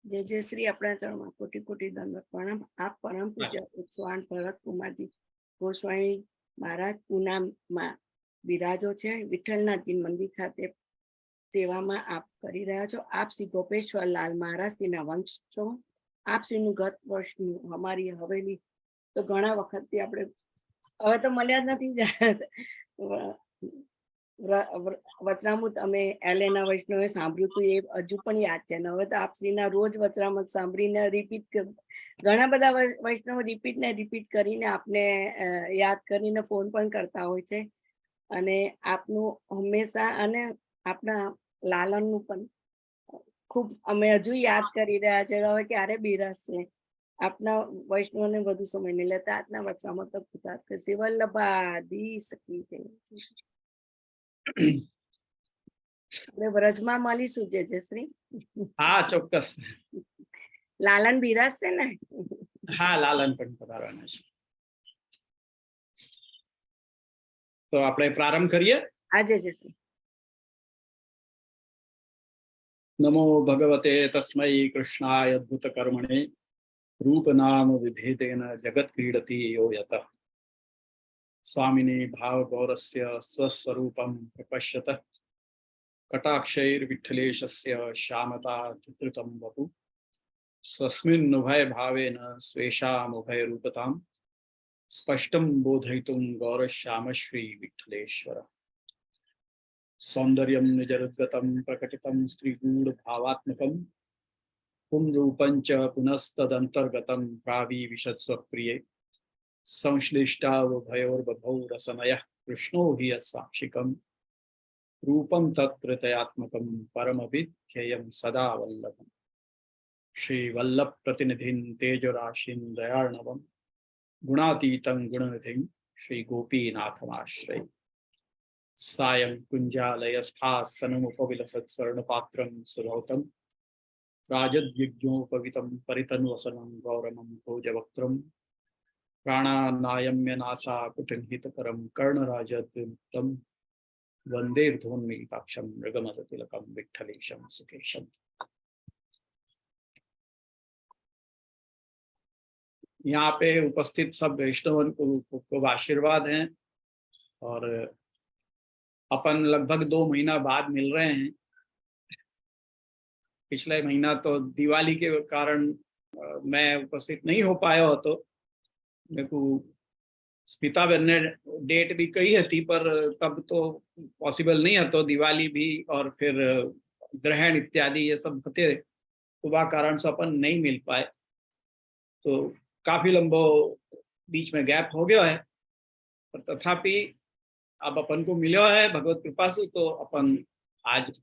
जय जय श्री अपना चरण में कोटि कोटि दंडवत प्रणाम। आप परम पूज्य 108 भरत कुमारजी गोस्वामी महाराज पूना में बिराजो छे। विठ्ठलनाथजी मंदिर खाते सेवामां आप करी रह्या छो। आप श्री गोपेश्वर लाल महाराज श्रीना वंश छो। आप श्रीનું ગત વર્ષનું અમારી હવેલી તો ઘણા વખતથી આપણે હવે તો મળ્યા જ નથી। વચનામૃત અમે એલેના વૈષ્ણવે સાંભળ્યું હતું, એ હજુ પણ યાદ છે ને હવે તો આપ શ્રીના રોજ વચનામૃત સાંભળીને રિપીટ ઘણા બધા વૈષ્ણવ રિપીટ કરીને આપને યાદ કરીને ફોન પણ કરતા હોય છે અને આપનું હંમેશા અને આપના લાલનનું પણ ખૂબ અમે હજુ યાદ કરી રહ્યા છે। હવે ક્યારે બિરાજશે આપના વૈષ્ણવને વધુ સમય નહીં લેતા આજના વચનામૃત તો કૃતાર્થ કરશે। વલ્લભાદી સખી જય। આપણે વ્રજમાં મળીશું જય જય શ્રી। हाँ ચોક્કસ। લાલન બિરાજશે ને? हाँ लालन पण पधारवाना छे। तो આપણે પ્રારંભ કરીએ। હા જય જય શ્રી। नमो भगवते तस्मै कृष्णाय अद्भुत कर्मणे रूप नाम विभेदेन जगत क्रीडति यो यतः स्वामिने भाव गौरस्य स्वस्वरूपं प्रपश्यतः कटाक्षैर्विठ्ठलेशस्य श्यामता चित्रितं वपु स्वस्मिन् उभय भावेन स्वेषामुभय रूपतां स्पष्टं बोधयितुं गौरश्याम श्री विठ्ठलेश्वर सौंदर्यं निजरुद्गतं प्रकटितं स्त्रीगूढभावात्मकं पुंरूपं च पुनस्तदन्तर्गतं प्राविविशत्स्वप्रिये संश्लिष्टावुभयोर्बभौ रसमयः कृष्णो हि यत्साक्षिकं रूपं तत्कृतयात्मकं परमविध्येयं सदा वल्लभं श्रीवल्लभप्रतिनिधिं तेजोराशिं दयार्णवं गुणातीतं गुणनिधिं श्रीगोपीनाथमाश्रये सायं कुञ्जालयस्थासनमुपविलसत्स्वर्णपात्रं सुरौतं राजद्विग्नोपवितं परितन्वसनं गौरमं भोजवक्त्रं प्राणानायम्यनासाकुटिनिहितकरं कर्णराजद्विमुक्तं वन्दे धोन्मीताक्षं मृगमदतिलकं विठ्ठलेशं सुकेशम्। यहाँ पे उपस्थित सब वैष्णवन को आशीर्वाद हैं और अपन लगभग 2 महीना बाद मिल रहे हैं। पिछले महीना तो दिवाली के कारण मैं उपस्थित नहीं हो पाया हो, तो मेरे को स्मिता बहन ने डेट भी कही थी पर तब तो पॉसिबल नहीं है, तो दिवाली भी और फिर ग्रहण इत्यादि ये सब होते तो वह कारण से अपन नहीं मिल पाए। तो काफी लंबो बीच में गैप हो गया है, पर तथापि अब अपन को मिलो है भगवत कृपा से, तो अपन आज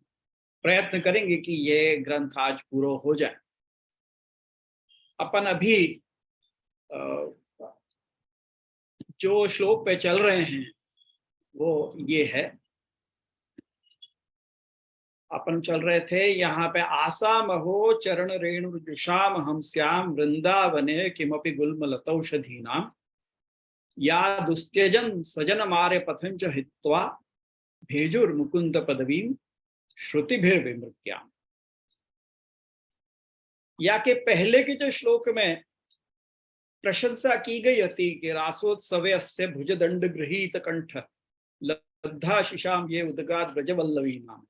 प्रयत्न करेंगे कि ये ग्रंथ आज पूरा हो जाए। अपन अभी जो श्लोक पे चल रहे हैं वो ये है। अपन चल रहे थे यहाँ पे आशा महो चरण रेणुर्जुषाम हम श्याम वृंदावने किमपि गुल्मलतौषधीनां या दुस्त्यजन स्वजन मारे पथंच हित्वा भेजुर्मुकुंद पदवीं श्रुतिभिर्विमृत्याम्। या के पहले के जो श्लोक में प्रशंसा की गई थी कि रासोत्सवे अस्य भुजदंड गृहीत कंठ लब्धा शिशाम ये उदगात ब्रजवल्लवी नाम,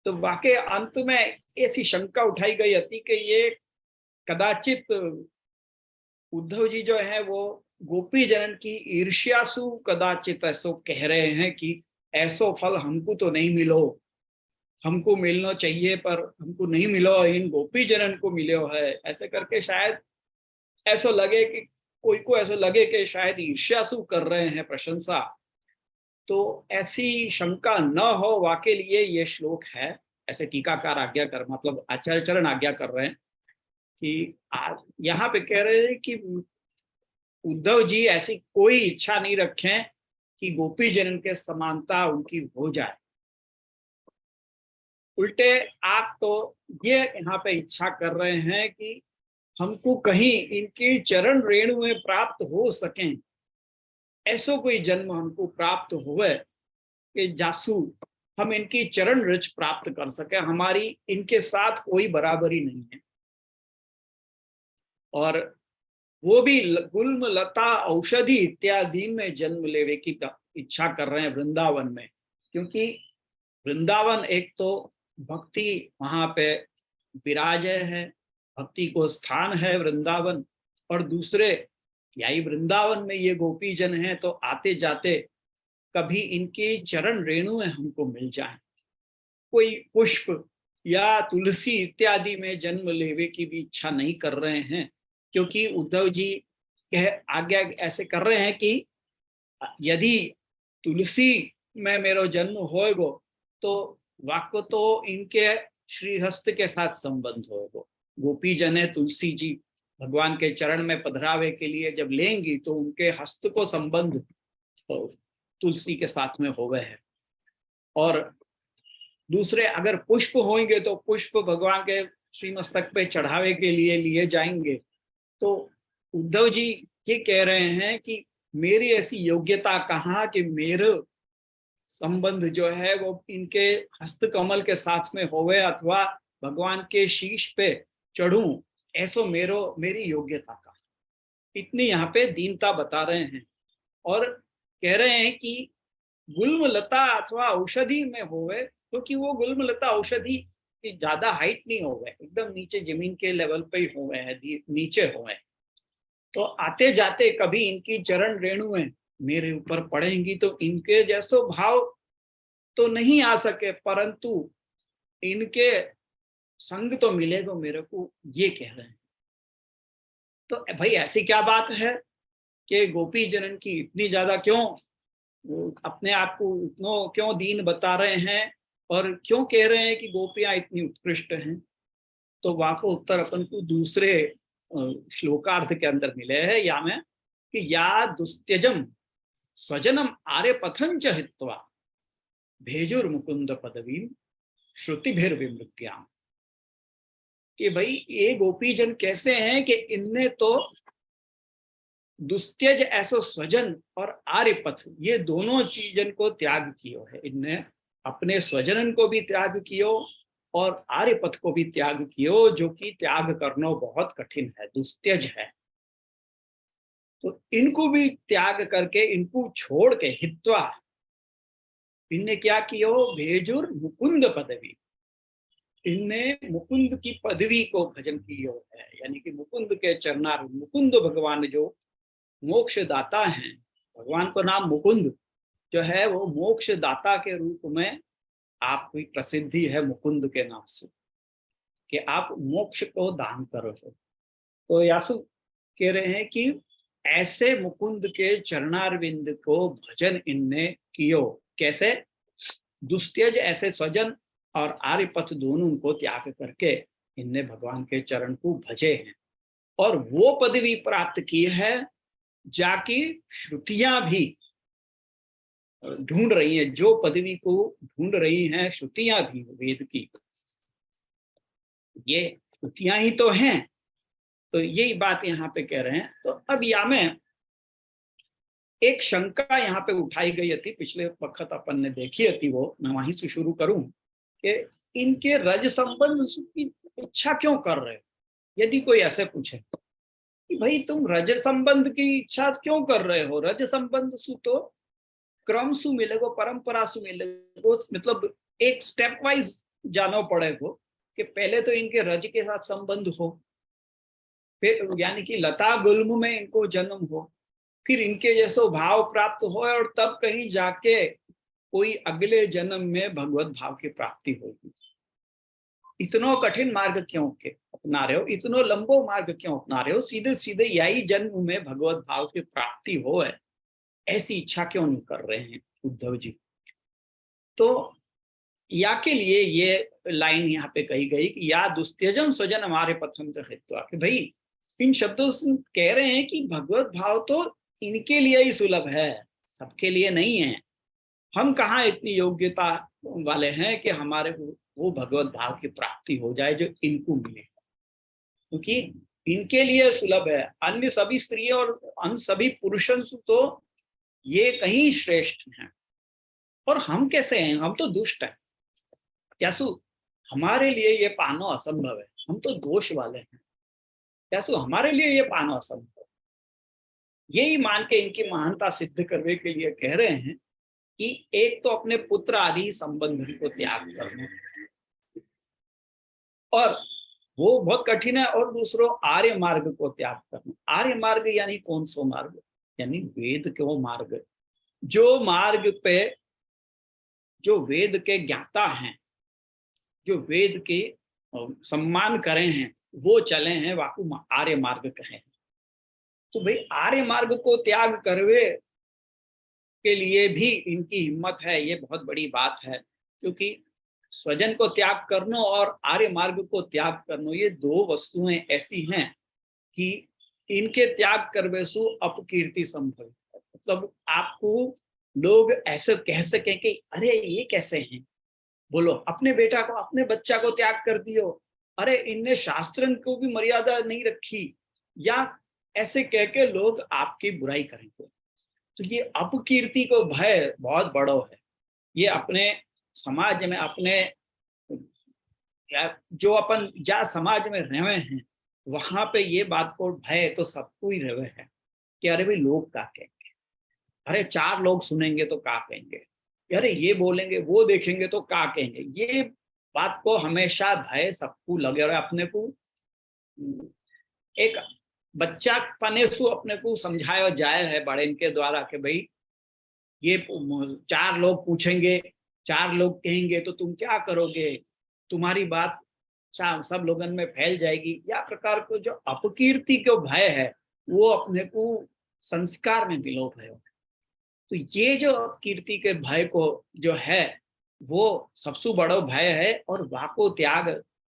तो वाकई अंत में ऐसी शंका उठाई गई थी कि ये कदाचित उद्धव जी जो है वो गोपी जनन की ईर्ष्यासु कदाचित ऐसो कह रहे हैं कि ऐसो फल हमको तो नहीं मिलो, हमको मिलना चाहिए पर हमको नहीं मिलो, इन गोपी जनन को मिलो है। ऐसे करके शायद ऐसा लगे कि कोई को ऐसा लगे कि शायद ईर्ष्यासु कर रहे हैं प्रशंसा, तो ऐसी शंका न हो वाके लिए ये श्लोक है। ऐसे टीकाकार आज्ञा कर मतलब आचार्य चरण आज्ञा कर रहे हैं कि यहाँ पे कह रहे हैं कि उद्धव जी ऐसी कोई इच्छा नहीं रखें कि गोपी जनन के समानता उनकी हो जाए, उल्टे आप तो ये यहाँ पे इच्छा कर रहे हैं कि हमको कहीं इनकी चरण रेणु में प्राप्त हो सकें, ऐसो कोई जन्म हमको प्राप्त हुए कि जासू हम इनकी चरण रज प्राप्त कर सके, हमारी इनके साथ कोई बराबरी नहीं है। और वो भी गुल्म लता औषधि इत्यादि में जन्म लेने की इच्छा कर रहे हैं वृंदावन में, क्योंकि वृंदावन एक तो भक्ति वहां पे विराजय है, भक्ति को स्थान है वृंदावन, और दूसरे यही वृंदावन में ये गोपी जन हैं तो आते जाते कभी इनके चरण रेणुएं हमको मिल जाएं, कोई पुष्प या तुलसी इत्यादि में जन्म लेवे की भी इच्छा नहीं कर रहे हैं, क्योंकि उद्धव जी कह आज्ञा ऐसे कर रहे हैं कि यदि तुलसी में मेरो जन्म होएगो तो वाक्य तो इनके श्रीहस्त के साथ संबंध होएगो। गोपी जने तुलसी जी भगवान के चरण में पधरावे के लिए जब लेंगी तो उनके हस्त को संबंध तुलसी के साथ में होवे है। और दूसरे अगर पुष्प होंगे तो पुष्प भगवान के श्रीमस्तक पे चढ़ावे के लिए लिए जाएंगे। तो उद्धव जी ये कह रहे हैं कि मेरी ऐसी योग्यता कहाँ कि मेरे संबंध जो है वो इनके हस्त कमल के साथ में होवे अथवा भगवान के शीश पे चढ़ूं, ऐसो मेरी योग्यता का। इतनी यहाँ पे दीनता बता रहे हैं और कह रहे हैं कि गुल्म लता अथवा औषधि में होवे, क्योंकि वो गुल्म लता औषधि की ज्यादा हाइट नहीं होवे, एकदम नीचे जमीन के लेवल पे ही होवे है, नीचे होवे। तो आते जाते कभी इनकी चरण रेणुएं मेरे ऊपर पड़ेंगी तो इनके जैसो भाव तो नहीं आ सके, परंतु इनके संग तो मिलेगा मेरे को, ये कह रहे हैं। तो भाई ऐसी क्या बात है कि गोपी जनन की इतनी ज्यादा क्यों वो अपने आप को इतना क्यों दीन बता रहे हैं और क्यों कह रहे हैं कि गोपियां इतनी उत्कृष्ट हैं? तो वहां को उत्तर अपन को दूसरे श्लोकार्थ के अंदर मिले हैं या में कि या दुस्त्यजम स्वजनम आर्य पथंच हित्वा भेजुर मुकुंद पदवी श्रुतिभिर विमृत्याम। कि भाई ये गोपी जन कैसे हैं कि इनने तो दुस्त्यज ऐसो स्वजन और आर्यपथ ये दोनों चीजन को त्याग कियो है। इनने अपने स्वजनन को भी त्याग कियो और आर्यपथ को भी त्याग कियो, जो कि त्याग करना बहुत कठिन है, दुस्त्यज है। तो इनको भी त्याग करके इनको छोड़ के हित्वा इनने क्या कियो, भेजुर मुकुंद पदवी, इनने मुकुंद की पदवी को भजन कियो है, यानी कि मुकुंद के चरणार, मुकुंद भगवान जो मोक्ष दाता हैं, भगवान को नाम मुकुंद जो है वो मोक्ष दाता के रूप में आपकी प्रसिद्धि है मुकुंद के नाम से, कि आप मोक्ष को दान करो। तो यासु कह रहे हैं कि ऐसे मुकुंद के चरणारविंद को भजन इनने कियो। कैसे? दुस्त्यज ऐसे स्वजन और आर्यपथ दोनों को त्याग करके इनने भगवान के चरण को भजे हैं और वो पदवी प्राप्त की है जाकी श्रुतियां भी ढूंढ रही हैं, जो पदवी को ढूंढ रही हैं श्रुतियां भी वेद की, ये श्रुतियां ही तो हैं। तो यही बात यहाँ पे कह रहे हैं। तो अब या में एक शंका यहाँ पे उठाई गई थी, पिछले वक्त अपन ने देखी थी, वो मैं वहीं से शुरू करूं कि इनके रज संबंध की इच्छा क्यों कर रहे हो? यदि कोई ऐसे पूछे कि भाई तुम रज संबंध की इच्छा क्यों कर रहे हो, रज संबंध सु तो क्रम सु मिलेगो, परंपरा सु मिलेगो, मतलब एक स्टेप वाइज जाना पड़ेगा कि पहले तो इनके रज के साथ संबंध हो, फिर यानी कि लता गुल्म में इनको जन्म हो, फिर इनके जैसो भाव प्राप्त हो और तब कहीं जाके कोई अगले जन्म में भगवत भाव की प्राप्ति होगी। इतना कठिन मार्ग क्यों के अपना रहे हो, इतना लंबो मार्ग क्यों अपना रहे हो? सीधे सीधे यही जन्म में भगवत भाव की प्राप्ति हो है, ऐसी इच्छा क्यों नहीं कर रहे हैं उद्धव जी? तो या के लिए ये लाइन यहाँ पे कही गई कि या दुस्त्यजम स्वजन हमारे पथम हित्वा, कि भाई इन शब्दों से कह रहे हैं कि भगवत भाव तो इनके लिए ही सुलभ है, सबके लिए नहीं है। हम कहाँ इतनी योग्यता वाले हैं कि हमारे वो भगवत भाव की प्राप्ति हो जाए जो इनको मिले, क्योंकि इनके लिए सुलभ है। अन्य सभी स्त्रियों और अन्य सभी पुरुषों से तो ये कहीं श्रेष्ठ हैं, और हम कैसे हैं? हम तो दुष्ट हैं। त्यासु हमारे लिए ये पाना असंभव है, हम तो दोष वाले हैं। त्यासु हमारे लिए ये पाना असंभव। यही मान के इनकी महानता सिद्ध करने के लिए कह रहे हैं कि एक तो अपने पुत्र आदि संबंधन को त्याग करना, और वो बहुत कठिन है, और दूसरो आर्य मार्ग को त्याग करना। आर्य मार्ग यानी कौन सा मार्ग? यानी वेद के वो मार्ग, जो मार्ग पे जो वेद के ज्ञाता हैं, जो वेद के सम्मान करे हैं, वो चले हैं, वाकु आर्य मार्ग कहे। तो भाई आर्य मार्ग को त्याग करवे के लिए भी इनकी हिम्मत है, ये बहुत बड़ी बात है। क्योंकि स्वजन को त्याग करना और आर्य मार्ग को त्याग करना, ये दो वस्तुएं ऐसी हैं कि इनके त्याग करवे सु अपकीर्ति संभव है। मतलब आपको लोग ऐसे कह सके कि अरे ये कैसे हैं, बोलो अपने बेटा को, अपने बच्चा को त्याग कर दियो, अरे इनने शास्त्रन को भी मर्यादा नहीं रखी, या ऐसे कह के लोग आपकी बुराई करेंगे। तो ये अपकीर्ति को भय बहुत बड़ो है। ये अपने समाज में, अपने या जो अपन जा समाज में रहे हैं, वहां पे ये बात को भय तो सबको ही रहे है कि अरे भाई लोग क्या कहेंगे, अरे चार लोग सुनेंगे तो क्या कहेंगे, अरे ये बोलेंगे वो देखेंगे तो क्या कहेंगे। ये बात को हमेशा भय सबको लगे रहे। अपने को एक बच्चा पने सु अपने को समझाया जाए है बड़े इनके द्वारा कि भाई ये चार लोग पूछेंगे, चार लोग कहेंगे तो तुम क्या करोगे, तुम्हारी बात सब लोगन में फैल जाएगी। या प्रकार को जो अपकीर्ति को भय है, वो अपने को संस्कार में विलोप है। तो ये जो अपकीर्ति के भय को जो है, वो सबसे बड़ा भय है। और वाको त्याग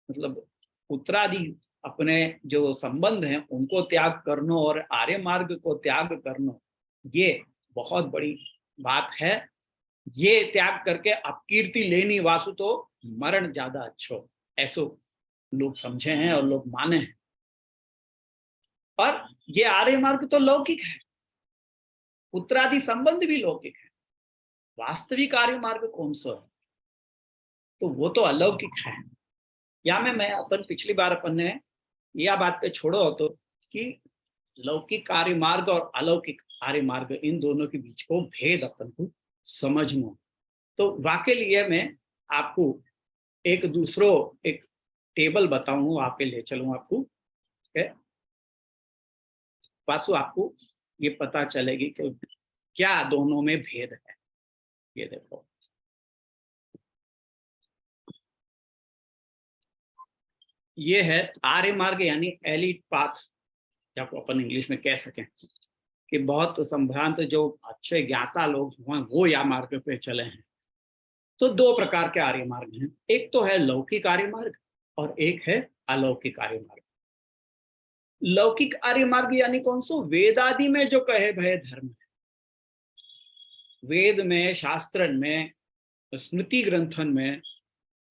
मतलब पुत्रादि अपने जो संबंध हैं उनको त्याग करना और आर्य मार्ग को त्याग करना, ये बहुत बड़ी बात है। ये त्याग करके अपकीर्ति लेनी वासु तो मरण ज्यादा अच्छो, ऐसो लोग समझे हैं और लोग माने हैं। और ये आर्य मार्ग तो लौकिक है, पुत्रादि संबंध भी लौकिक है। वास्तविक आर्य मार्ग कौन सा है? तो वो तो अलौकिक है। या मैं अपन पिछली बार अपन ने यह बात पे छोड़ो तो कि लौकिक आर्य मार्ग और अलौकिक आर्य मार्ग, इन दोनों के बीच को भेद अपन को समझना। तो वाके लिए मैं आपको एक टेबल बताऊं, वहां पे ले चलूं आपको, वासु आपको ये पता चलेगी कि क्या दोनों में भेद है। ये देखो, ये है आर्य मार्ग यानी एलिट पाथ, या अपन इंग्लिश में कह सकें कि बहुत संभ्रांत जो अच्छे ज्ञाता लोग हैं वो या मार्ग पे चले हैं। तो दो प्रकार के आर्य मार्ग हैं, एक तो है लौकिक आर्य मार्ग और एक है अलौकिक आर्य मार्ग। लौकिक आर्य मार्ग यानी कौन सो? वेदादि में जो कहे भय धर्म है, वेद में, शास्त्र में, स्मृति ग्रंथन में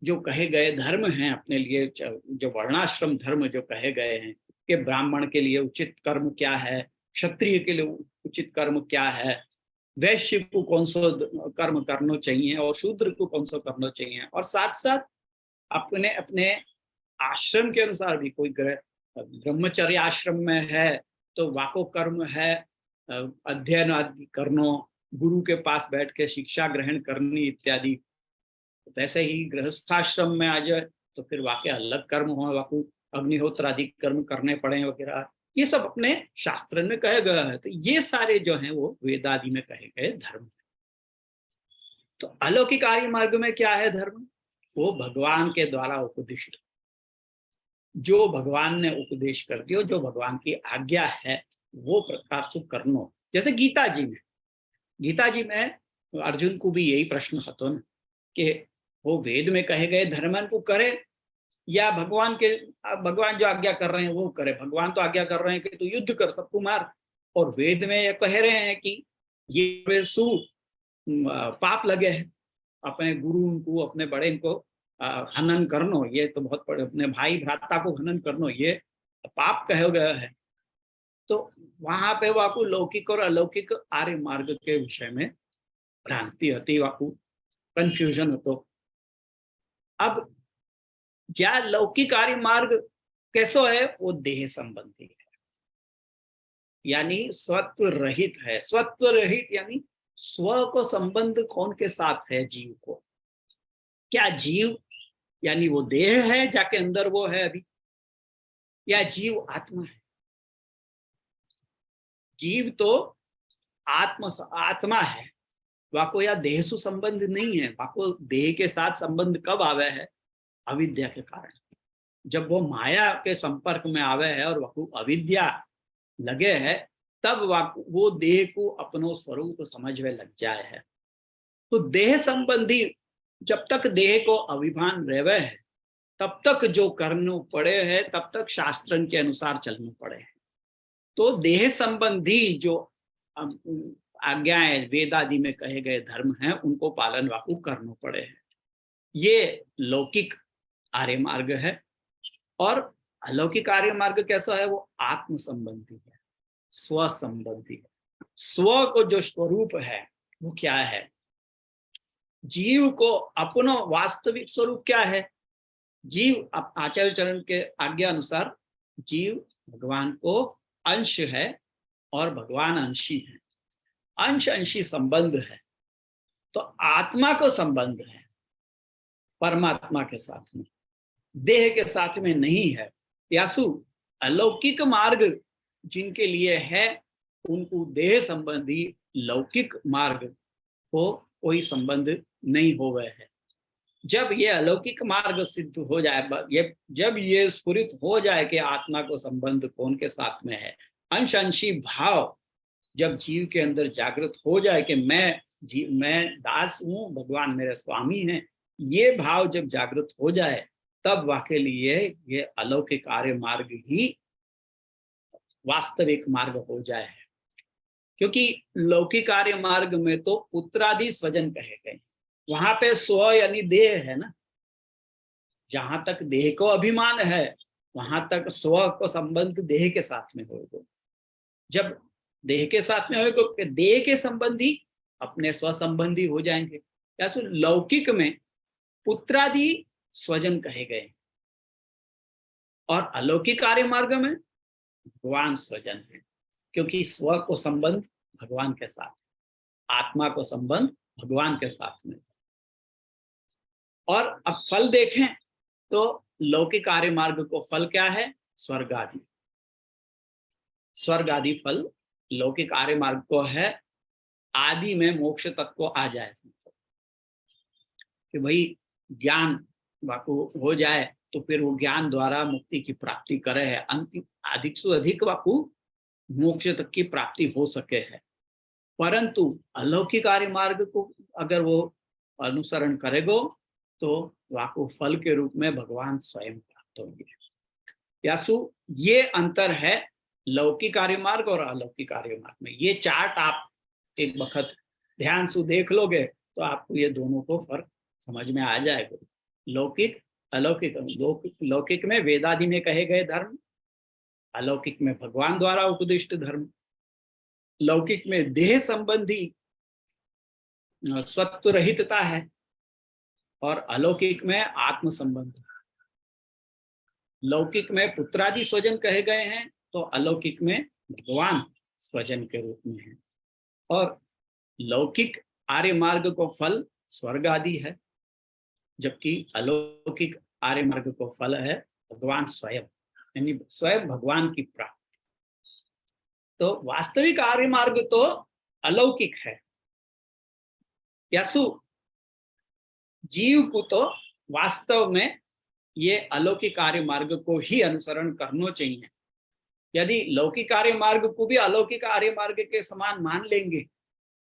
जो कहे गए धर्म हैं अपने लिए, जो वर्णाश्रम धर्म जो कहे गए हैं कि ब्राह्मण के लिए उचित कर्म क्या है, क्षत्रिय के लिए उचित कर्म क्या है, वैश्य को कौन सा कर्म करना चाहिए और शूद्र को कौन सा करना चाहिए, और साथ साथ अपने अपने आश्रम के अनुसार भी, कोई ब्रह्मचर्य आश्रम में है तो वाको कर्म है अध्ययन आदि करना, गुरु के पास बैठ के शिक्षा ग्रहण करनी इत्यादि। वैसे ही गृहस्थाश्रम में आ जाए तो फिर वाकई अलग कर्म हो, वाकु अग्निहोत्र आदि कर्म करने पड़े वगैरह, ये सब अपने शास्त्र में कहे गया है। तो ये सारे जो हैं वो वेदादि में कहे गए धर्म। तो अलौकिक आर्य मार्ग में क्या है धर्म? वो भगवान के द्वारा उपदिष्ट, जो भगवान ने उपदेश कर दियो, जो भगवान की आज्ञा है वो प्रकार से करनो। जैसे गीता जी में अर्जुन को भी यही प्रश्न હતો ना कि वो वेद में कहे गए धर्मन को करे या भगवान जो आज्ञा कर रहे हैं वो करे। भगवान तो आज्ञा कर रहे हैं कि तू युद्ध कर, सबको मार, और वेद में ये कह रहे हैं कि ये सु पाप लगे है, अपने गुरु को, अपने बड़े को हनन करनो, ये तो बहुत बड़े, अपने भाई भ्राता को हनन करनो ये पाप कहे गया है। तो वहां पे वाकु लौकिक और अलौकिक आर्य मार्ग के विषय में भ्रांति होती, वाकु कंफ्यूजन हो। तो अब क्या लौकिक आर्य मार्ग कैसो है? वो देह संबंधी है, यानी स्वत्व रहित है। स्वत्व रहित यानी स्व को संबंध कौन के साथ है? जीव को। क्या जीव यानी वो देह है जाके अंदर वो है अभी, या जीव आत्मा है? जीव तो आत्मा है, वाको या देह सु संबंध नहीं है। वाको देह के साथ संबंध कब आवे है? अविद्या के कारण। जब वो माया के संपर्क में आवे है और वाको अविद्या लगे है, तब वो देह को अपनो स्वरूप समझ में लग जाए है। तो देह संबंधी जब तक देह को अभिमान रहवे है, तब तक जो करना पड़े है, तब तक शास्त्र के अनुसार चलना पड़े है। तो देह संबंधी जो आज्ञाएं वेद आदि में कहे गए धर्म हैं, उनको पालन वाकु करना पड़े है। ये लौकिक आर्य मार्ग है। और अलौकिक आर्य मार्ग कैसा है? वो आत्म संबंधी है, स्व संबंधी है। स्व को जो स्वरूप है वो क्या है? जीव को अपनो वास्तविक स्वरूप क्या है? जीव आचार्य चरण के आज्ञा अनुसार जीव भगवान को अंश है और भगवान अंशी है। अंश अंशी संबंध है। तो आत्मा को संबंध है परमात्मा के साथ में, देह के साथ में नहीं है। यासु अलौकिक मार्ग जिनके लिए है, उनको देह संबंधी लौकिक मार्ग को कोई संबंध नहीं हो गए है। जब ये अलौकिक मार्ग सिद्ध हो जाए, जब ये स्फुरित हो जाए कि आत्मा को संबंध कौन के साथ में है, अंश अंशी भाव जब जीव के अंदर जागृत हो जाए कि मैं दास हूं, भगवान मेरे स्वामी हैं, ये भाव जब जागृत हो जाए, तब वाकई लिए ये अलौकिक आर्य मार्ग ही वास्तविक मार्ग हो जाए। क्योंकि लौकिक आर्य मार्ग में तो पुत्रादि स्वजन कहे गए, वहां पे स्व यानी देह है ना। जहां तक देह को अभिमान है, वहां तक स्व को संबंध देह के साथ में होगा। जब देह के साथ में होगा तो देह के संबंधी अपने स्व संबंधी हो जाएंगे। या सो लौकिक में पुत्रादि स्वजन कहे गए, और अलौकिक आर्य मार्ग में भगवान स्वजन है। क्योंकि स्व को संबंध भगवान के साथ, आत्मा को संबंध भगवान के साथ में। और अब फल देखें तो लौकिक आर्य मार्ग को फल क्या है? स्वर्ग आदि। स्वर्ग आदि फल लौकिक आर्य मार्ग को है, आदि में मोक्ष तक को आ जाए कि भाई ज्ञान वाकु हो जाए तो फिर वो ज्ञान द्वारा मुक्ति की प्राप्ति करे है। अंतिम अधिक से अधिक वाकु मोक्ष तक की प्राप्ति हो सके है। परंतु अलौकिक आर्य मार्ग को अगर वो अनुसरण करेगो तो वाकु फल के रूप में भगवान स्वयं प्राप्त होंगे। यासु ये अंतर है लौकिक आर्य मार्ग और अलौकिक आर्य मार्ग में। ये चार्ट आप एक वक्त ध्यान से देख लोगे तो आपको ये दोनों को फर्क समझ में आ जाएगा। लौकिक अलौकिक, लौकिक में वेदादि में कहे गए धर्म, अलौकिक में भगवान द्वारा उपदिष्ट धर्म। लौकिक में देह संबंधी स्वत्व रहितता है और अलौकिक में आत्म संबंध। लौकिक में पुत्रादि स्वजन कहे गए हैं तो अलौकिक में भगवान स्वजन के रूप में है। और लौकिक आर्य मार्ग को फल स्वर्ग आदि है, जबकि अलौकिक आर्य मार्ग को फल है भगवान स्वयं, यानी स्वयं भगवान की प्राप्ति। तो वास्तविक आर्य मार्ग तो अलौकिक है। यासु जीव को तो वास्तव में ये अलौकिक आर्य मार्ग को ही अनुसरण करना चाहिए। यदि लौकिक आर्य मार्ग को भी अलौकिक आर्य मार्ग के समान मान लेंगे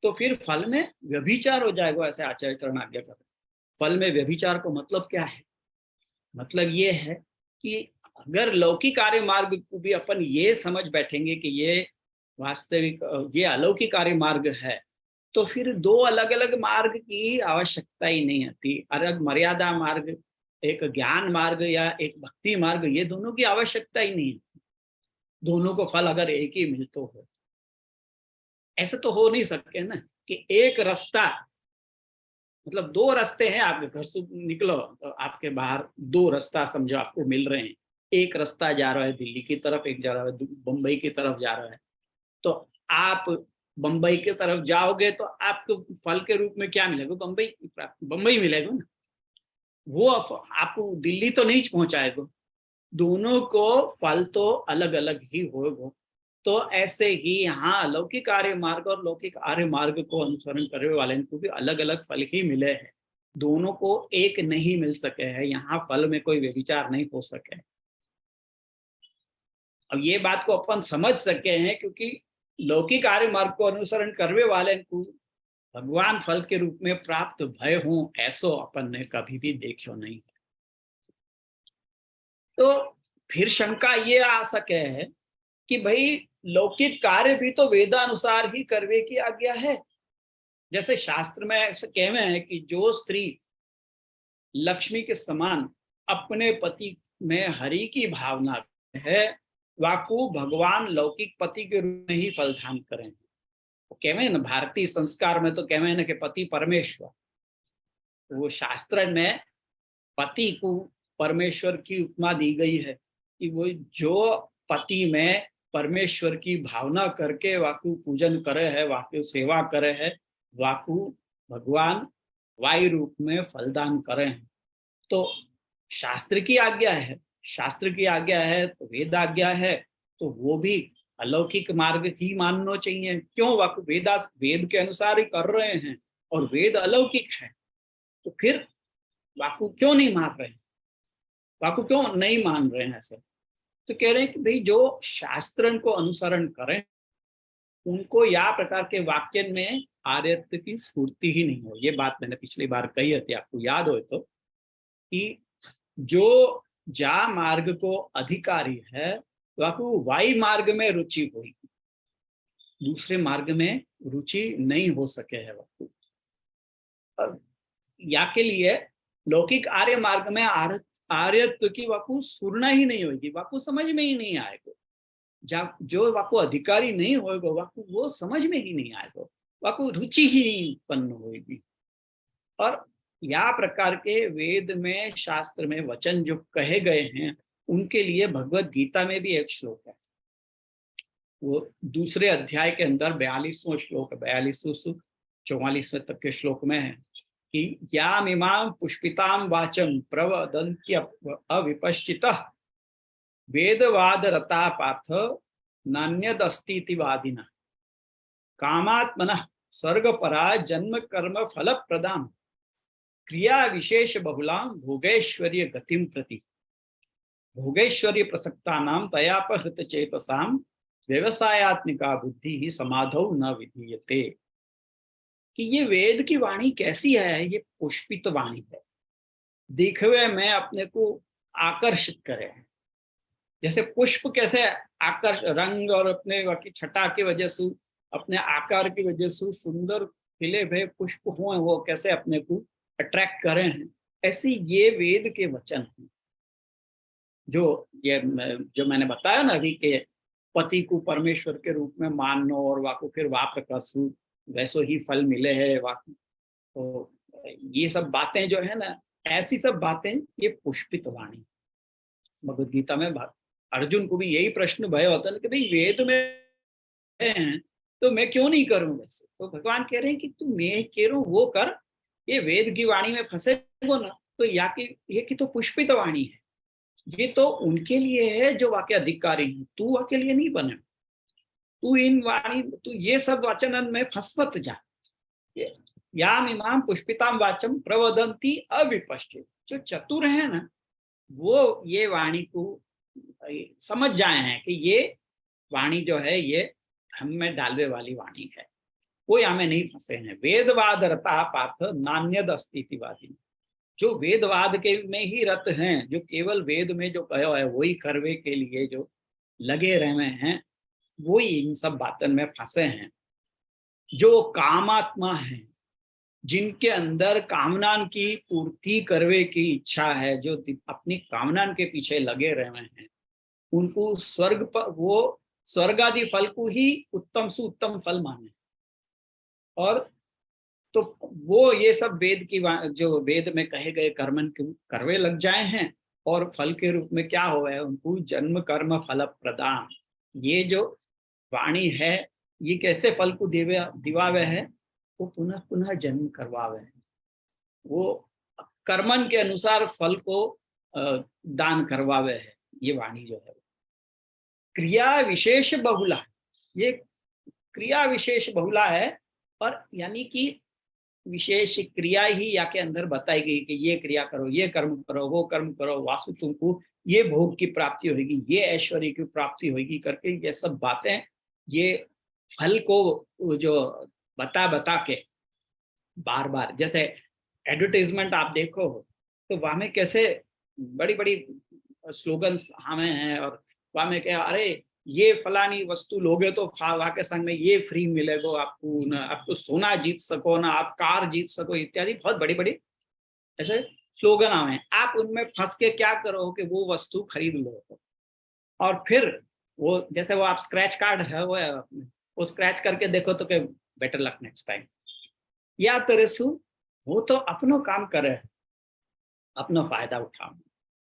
तो फिर फल में व्यभिचार हो जाएगा, ऐसे आचार्य चरण आज्ञा कर। फल में व्यभिचार को मतलब क्या है? मतलब ये है कि अगर लौकिक आर्य मार्ग को भी अपन ये समझ बैठेंगे कि ये वास्तविक, ये अलौकिक आर्य मार्ग है, तो फिर दो अलग अलग मार्ग की आवश्यकता ही नहीं आती। अलग मर्यादा मार्ग, एक ज्ञान मार्ग या एक भक्ति मार्ग, ये दोनों की आवश्यकता ही नहीं है। दोनों को फल अगर एक ही मिलता हो, ऐसे तो हो नहीं सके ना कि एक रास्ता, मतलब दो रास्ते हैं, आपके घर से निकलो तो आपके बाहर दो रास्ता समझो आपको मिल रहे हैं, एक रास्ता जा रहा है दिल्ली की तरफ, एक जा रहा है बम्बई की तरफ जा रहा है, तो आप बम्बई की तरफ जाओगे तो आपको फल के रूप में क्या मिलेगा? बम्बई मिलेगा ना, वो आपको दिल्ली तो नहीं पहुंचाएगा। दोनों को फल तो अलग अलग ही होगा। तो ऐसे ही यहाँ अलौकिक आर्य मार्ग और लौकिक आर्य मार्ग को अनुसरण करने वाले को भी अलग अलग फल ही मिले हैं। दोनों को एक नहीं मिल सके हैं, यहाँ फल में कोई व्यभिचार नहीं हो सके। अब ये बात को अपन समझ सके हैं क्योंकि लौकिक आर्य मार्ग को अनुसरण करने वाले को भगवान फल के रूप में प्राप्त भय हो, ऐसो अपन ने कभी भी देखो नहीं। तो फिर शंका ये आ सके है कि भाई लौकिक कार्य भी तो वेदानुसार ही करने की आज्ञा है। जैसे शास्त्र में ऐसा कहवे हैं कि जो स्त्री लक्ष्मी के समान अपने पति में हरि की भावना है, वाकु भगवान लौकिक पति के रूप में ही फलदान करें। कहवे ना भारतीय संस्कार में तो कहवे ना कि पति परमेश्वर, वो शास्त्र में पति को परमेश्वर की उपमा दी गई है कि वो जो पति में परमेश्वर की भावना करके वाकु पूजन करे है, वाकु सेवा करे है, वाकु भगवान वायु रूप में फलदान करे हैं। तो शास्त्र की आज्ञा है, शास्त्र की आज्ञा है तो वेद आज्ञा है, तो वो भी अलौकिक मार्ग ही मानना चाहिए। क्यों? वाकु वेद के अनुसार ही कर रहे हैं और वेद अलौकिक है, तो फिर वाकु क्यों नहीं मान रहे हैं, वाकु क्यों नहीं मान रहे हैं ऐसे? तो कह रहे हैं कि भाई जो शास्त्र को अनुसरण करें उनको या प्रकार के वाक्य में आर्यत्व की स्फूर्ति ही नहीं हो। ये बात मैंने पिछली बार कही थी, आपको याद हो तो, कि जो जा मार्ग को अधिकारी है वाकु वाई मार्ग में रुचि हुई, दूसरे मार्ग में रुचि नहीं हो सके है वाकु। या के लिए लौकिक आर्य मार्ग में आर्यत्व की वाकु स्फुरना ही नहीं होगी, वाकु समझ में ही नहीं आएगा। जो वाकु अधिकारी नहीं होगा वाकु वो समझ में ही नहीं आएगा, वाकु रुचि ही नहीं उत्पन्न होगी। और या प्रकार के वेद में शास्त्र में वचन जो कहे गए हैं उनके लिए भगवत गीता में भी एक श्लोक है, वो दूसरे अध्याय के अंदर 42वां श्लोक, 42 से 44वें तक के श्लोक में है कि यामिमां पुष्पितां वाचं प्रवदन्त्य अविपश्चितः वेदवादरता पार्थ नान्यदस्तीति वादिना कामात्मनः स्वर्गपरा जन्म कर्म फल प्रदान क्रिया विशेष बहुलां भोगैश्वर्य गतिम प्रति भोगैश्वर्य प्रसक्ता नाम तयापहृत चेतसां व्यवसायात्मिका बुद्धि ही समाधौ न विधीयते। कि ये वेद की वाणी कैसी है? ये पुष्पित वाणी है, दिखवे में अपने को आकर्षित करे। जैसे पुष्प कैसे आकर्ष रंग और अपने की छटा की वजह से, अपने आकार की वजह से सुंदर खिले भे पुष्प हुए, वो कैसे अपने को अट्रैक्ट करे हैं, ऐसे ये वेद के वचन हैं। जो मैंने बताया ना अभी के पति को परमेश्वर के रूप में मानना और वाको फिर वाप्रकर्षु वैसो ही फल मिले है वाकु, तो ये सब बातें जो है ना, ऐसी सब बातें ये पुष्पित वाणी। भगवद गीता में अर्जुन को भी यही प्रश्न भय होता है कि भाई वेद में है तो मैं क्यों नहीं करूं वैसे? तो भगवान कह रहे हैं कि तू मैं कह रहा हूं वो कर, ये वेद की वाणी में फंसेगो ना तो ये की तो पुष्पित वाणी है, ये तो उनके लिए है जो वाक्य अधिकारी है, तू वाक्य लिए नहीं बने। तू इन वाणी तू ये सब वचन में फंस मत जा। याम इमाम पुष्पिताम वाचम प्रवदंती अविपश्चित, जो चतुर है ना वो ये वाणी को समझ जाए हैं कि ये वाणी जो है ये हम में डालने वाली वाणी है, वो यहाँ में नहीं फंसे हैं। वेदवाद रता पार्थ नान्यद अस्तित्ववादी, जो वेदवाद के में ही रत हैं, जो केवल वेद में जो कहो है वही करवे के लिए जो लगे रहे हैं, वो ही इन सब बातों में फंसे हैं। जो कामात्मा है, जिनके अंदर कामनान की पूर्ति करवे की इच्छा है, जो अपनी कामनान के पीछे लगे रहे हैं, उनको स्वर्ग पर वो स्वर्ग आदि फल को ही उत्तम से उत्तम फल माने। और तो वो ये सब वेद की जो वेद में कहे गए कर्मन करवे लग जाए हैं और फल के रूप में क्या हुआ है उनको जन्म कर्म फल प्रदान। ये जो वाणी है ये कैसे फल को दिवावे है, वो पुनः पुनः जन्म करवावे है, वो कर्मन के अनुसार फल को दान करवावे है। ये वाणी जो है क्रिया विशेष बहुला, ये क्रिया विशेष बहुला है, और यानी कि विशेष क्रिया ही या के अंदर बताई गई कि ये क्रिया करो, ये कर्म करो, वो कर्म करो, वासु तुमको ये भोग की प्राप्ति होगी, ये ऐश्वर्य की प्राप्ति होगी करके ये सब बातें, ये फल को जो बता बता के बार बार, जैसे एडवर्टाइजमेंट आप देखो तो वहां में कैसे बड़ी बड़ी स्लोगन्स हमें हैं, और वहां में क्या, अरे ये फलानी वस्तु लोगे तो वहां के संग में ये फ्री मिलेगा आपको, ना आपको सोना जीत सको, ना आप कार जीत सको, इत्यादि बहुत बड़ी बड़ी ऐसे स्लोगन आवे हैं। आप उनमें फंस के क्या करो कि वो वस्तु खरीद लो, और फिर वो जैसे वो आप स्क्रैच कार्ड है वो स्क्रैच करके देखो तो कि बेटर लक नेक्स्ट टाइम, या तरसु वो तो अपनो काम करे, अपना फायदा उठाओ।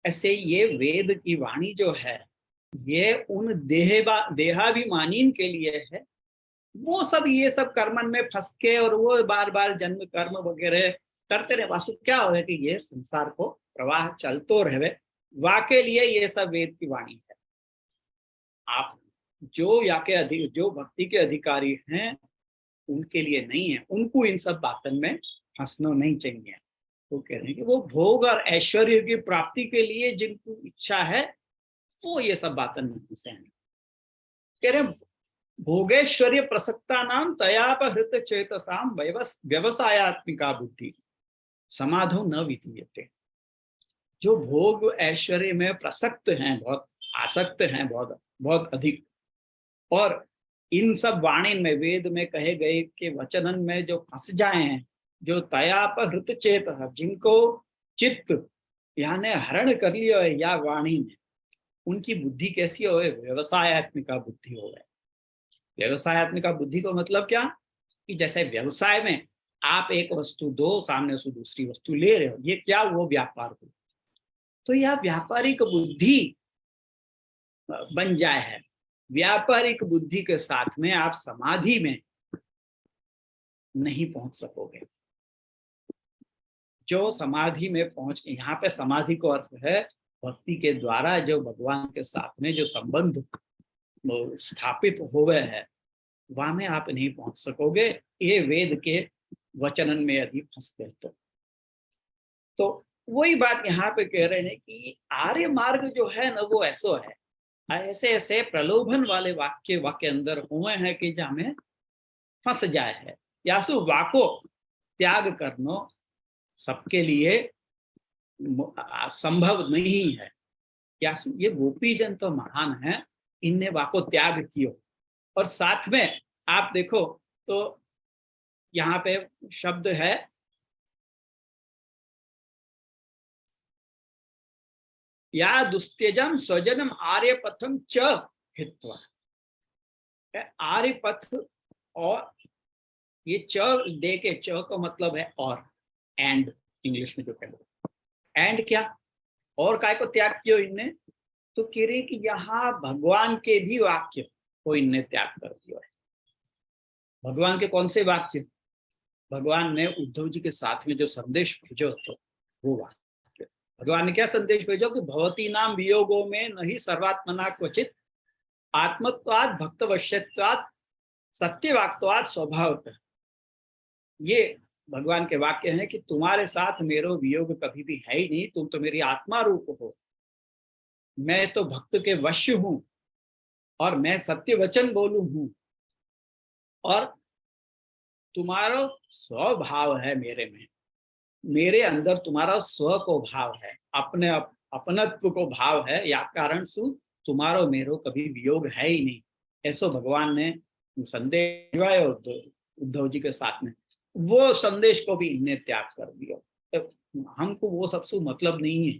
ऐसे ये वेद की वाणी जो है ये उन देहाभिमानीन के लिए है, वो सब ये सब कर्मन में फंस के और वो बार बार जन्म कर्म वगैरह करते रहे, वास्तव क्या हो कि ये संसार को प्रवाह चलतो रहे, वाके लिए ये सब वेद की वाणी है। आप जो या के जो भक्ति के अधिकारी हैं उनके लिए नहीं है, उनको इन सब बातन में फंसना नहीं चाहिए। वो कह रहे हैं कि वो भोग और ऐश्वर्य की प्राप्ति के लिए जिनको इच्छा है वो ये सब बातन में फंसे हैं। कह रहे भोगेश्वर्य प्रसक्ता नाम तयापहृत चेतसाम व्यवसायत्मिका बुद्धि समाधो न विधीयते। जो भोग ऐश्वर्य में प्रसक्त हैं, बहुत आसक्त हैं, बहुत बहुत अधिक, और इन सब वाणी में वेद में कहे गए के वचनन में जो फंस जाए हैं, जो तयापहृत चेत, जिनको चित्त यानी हरण कर लिया है या वाणी में, उनकी बुद्धि कैसी हो, व्यवसायत्मिका बुद्धि हो गए। व्यवसायत्मिका बुद्धि को मतलब क्या, कि जैसे व्यवसाय में आप एक वस्तु दो, सामने से दूसरी वस्तु ले रहे हो, ये क्या, वो व्यापार हो, तो यह व्यापारिक बुद्धि बन जाए है। व्यापारिक बुद्धि के साथ में आप समाधि में नहीं पहुंच सकोगे। जो समाधि में पहुंच, यहाँ पे समाधि को अर्थ है भक्ति के द्वारा जो भगवान के साथ में जो संबंध स्थापित हो गए है, वहां में आप नहीं पहुंच सकोगे ये वेद के वचनन में यदि फंसते तो वही बात यहाँ पे कह रहे हैं कि आर्य मार्ग जो है ना वो ऐसो है, ऐसे ऐसे प्रलोभन वाले वाक्य अंदर हुए हैं कि जहाँ में फंस जाए है। यासु वाको त्याग करना सबके लिए संभव नहीं है। यासु ये गोपी जन तो महान है, इनने वाको त्याग कियो। और साथ में आप देखो तो यहाँ पे शब्द है या दुस्त्यजम स्वजनम आर्यपथम च हित्वा। आर्यपथ, और ये च दे के, च का मतलब है और, एंड इंग्लिश में जो कहते हैं एंड, क्या और काय को त्याग किया इनने, तो कह रहे कि यहाँ भगवान के भी वाक्य को इनने त्याग कर दिया है। भगवान के कौन से वाक्य, भगवान ने उद्धव जी के साथ में जो संदेश भेजो तो वो वाक्य, भगवान ने क्या संदेश भेजो कि भवती नाम वियोगो में नहीं सर्वात्मना क्वचित आत्मत्वाद भक्तवश्यत्वाद सत्यवाक्त्वाद स्वभावतः। ये भगवान के वाक्य हैं कि तुम्हारे साथ मेरा वियोग कभी भी है ही नहीं, तुम तो मेरी आत्मा रूप हो, मैं तो भक्त के वश्य हूं, और मैं सत्य वचन बोलू हूं, और तुम्हारा स्वभाव है मेरे में, मेरे अंदर तुम्हारा स्व को भाव है, अपने अपनत्व को भाव है, या कारण सु तुम्हारो मेरो कभी वियोग है ही नहीं। ऐसो भगवान ने संदेश दिवाया उद्धव जी के साथ में, वो संदेश को भी इन्हें त्याग कर दिया। तो हमको वो सबसे मतलब नहीं है,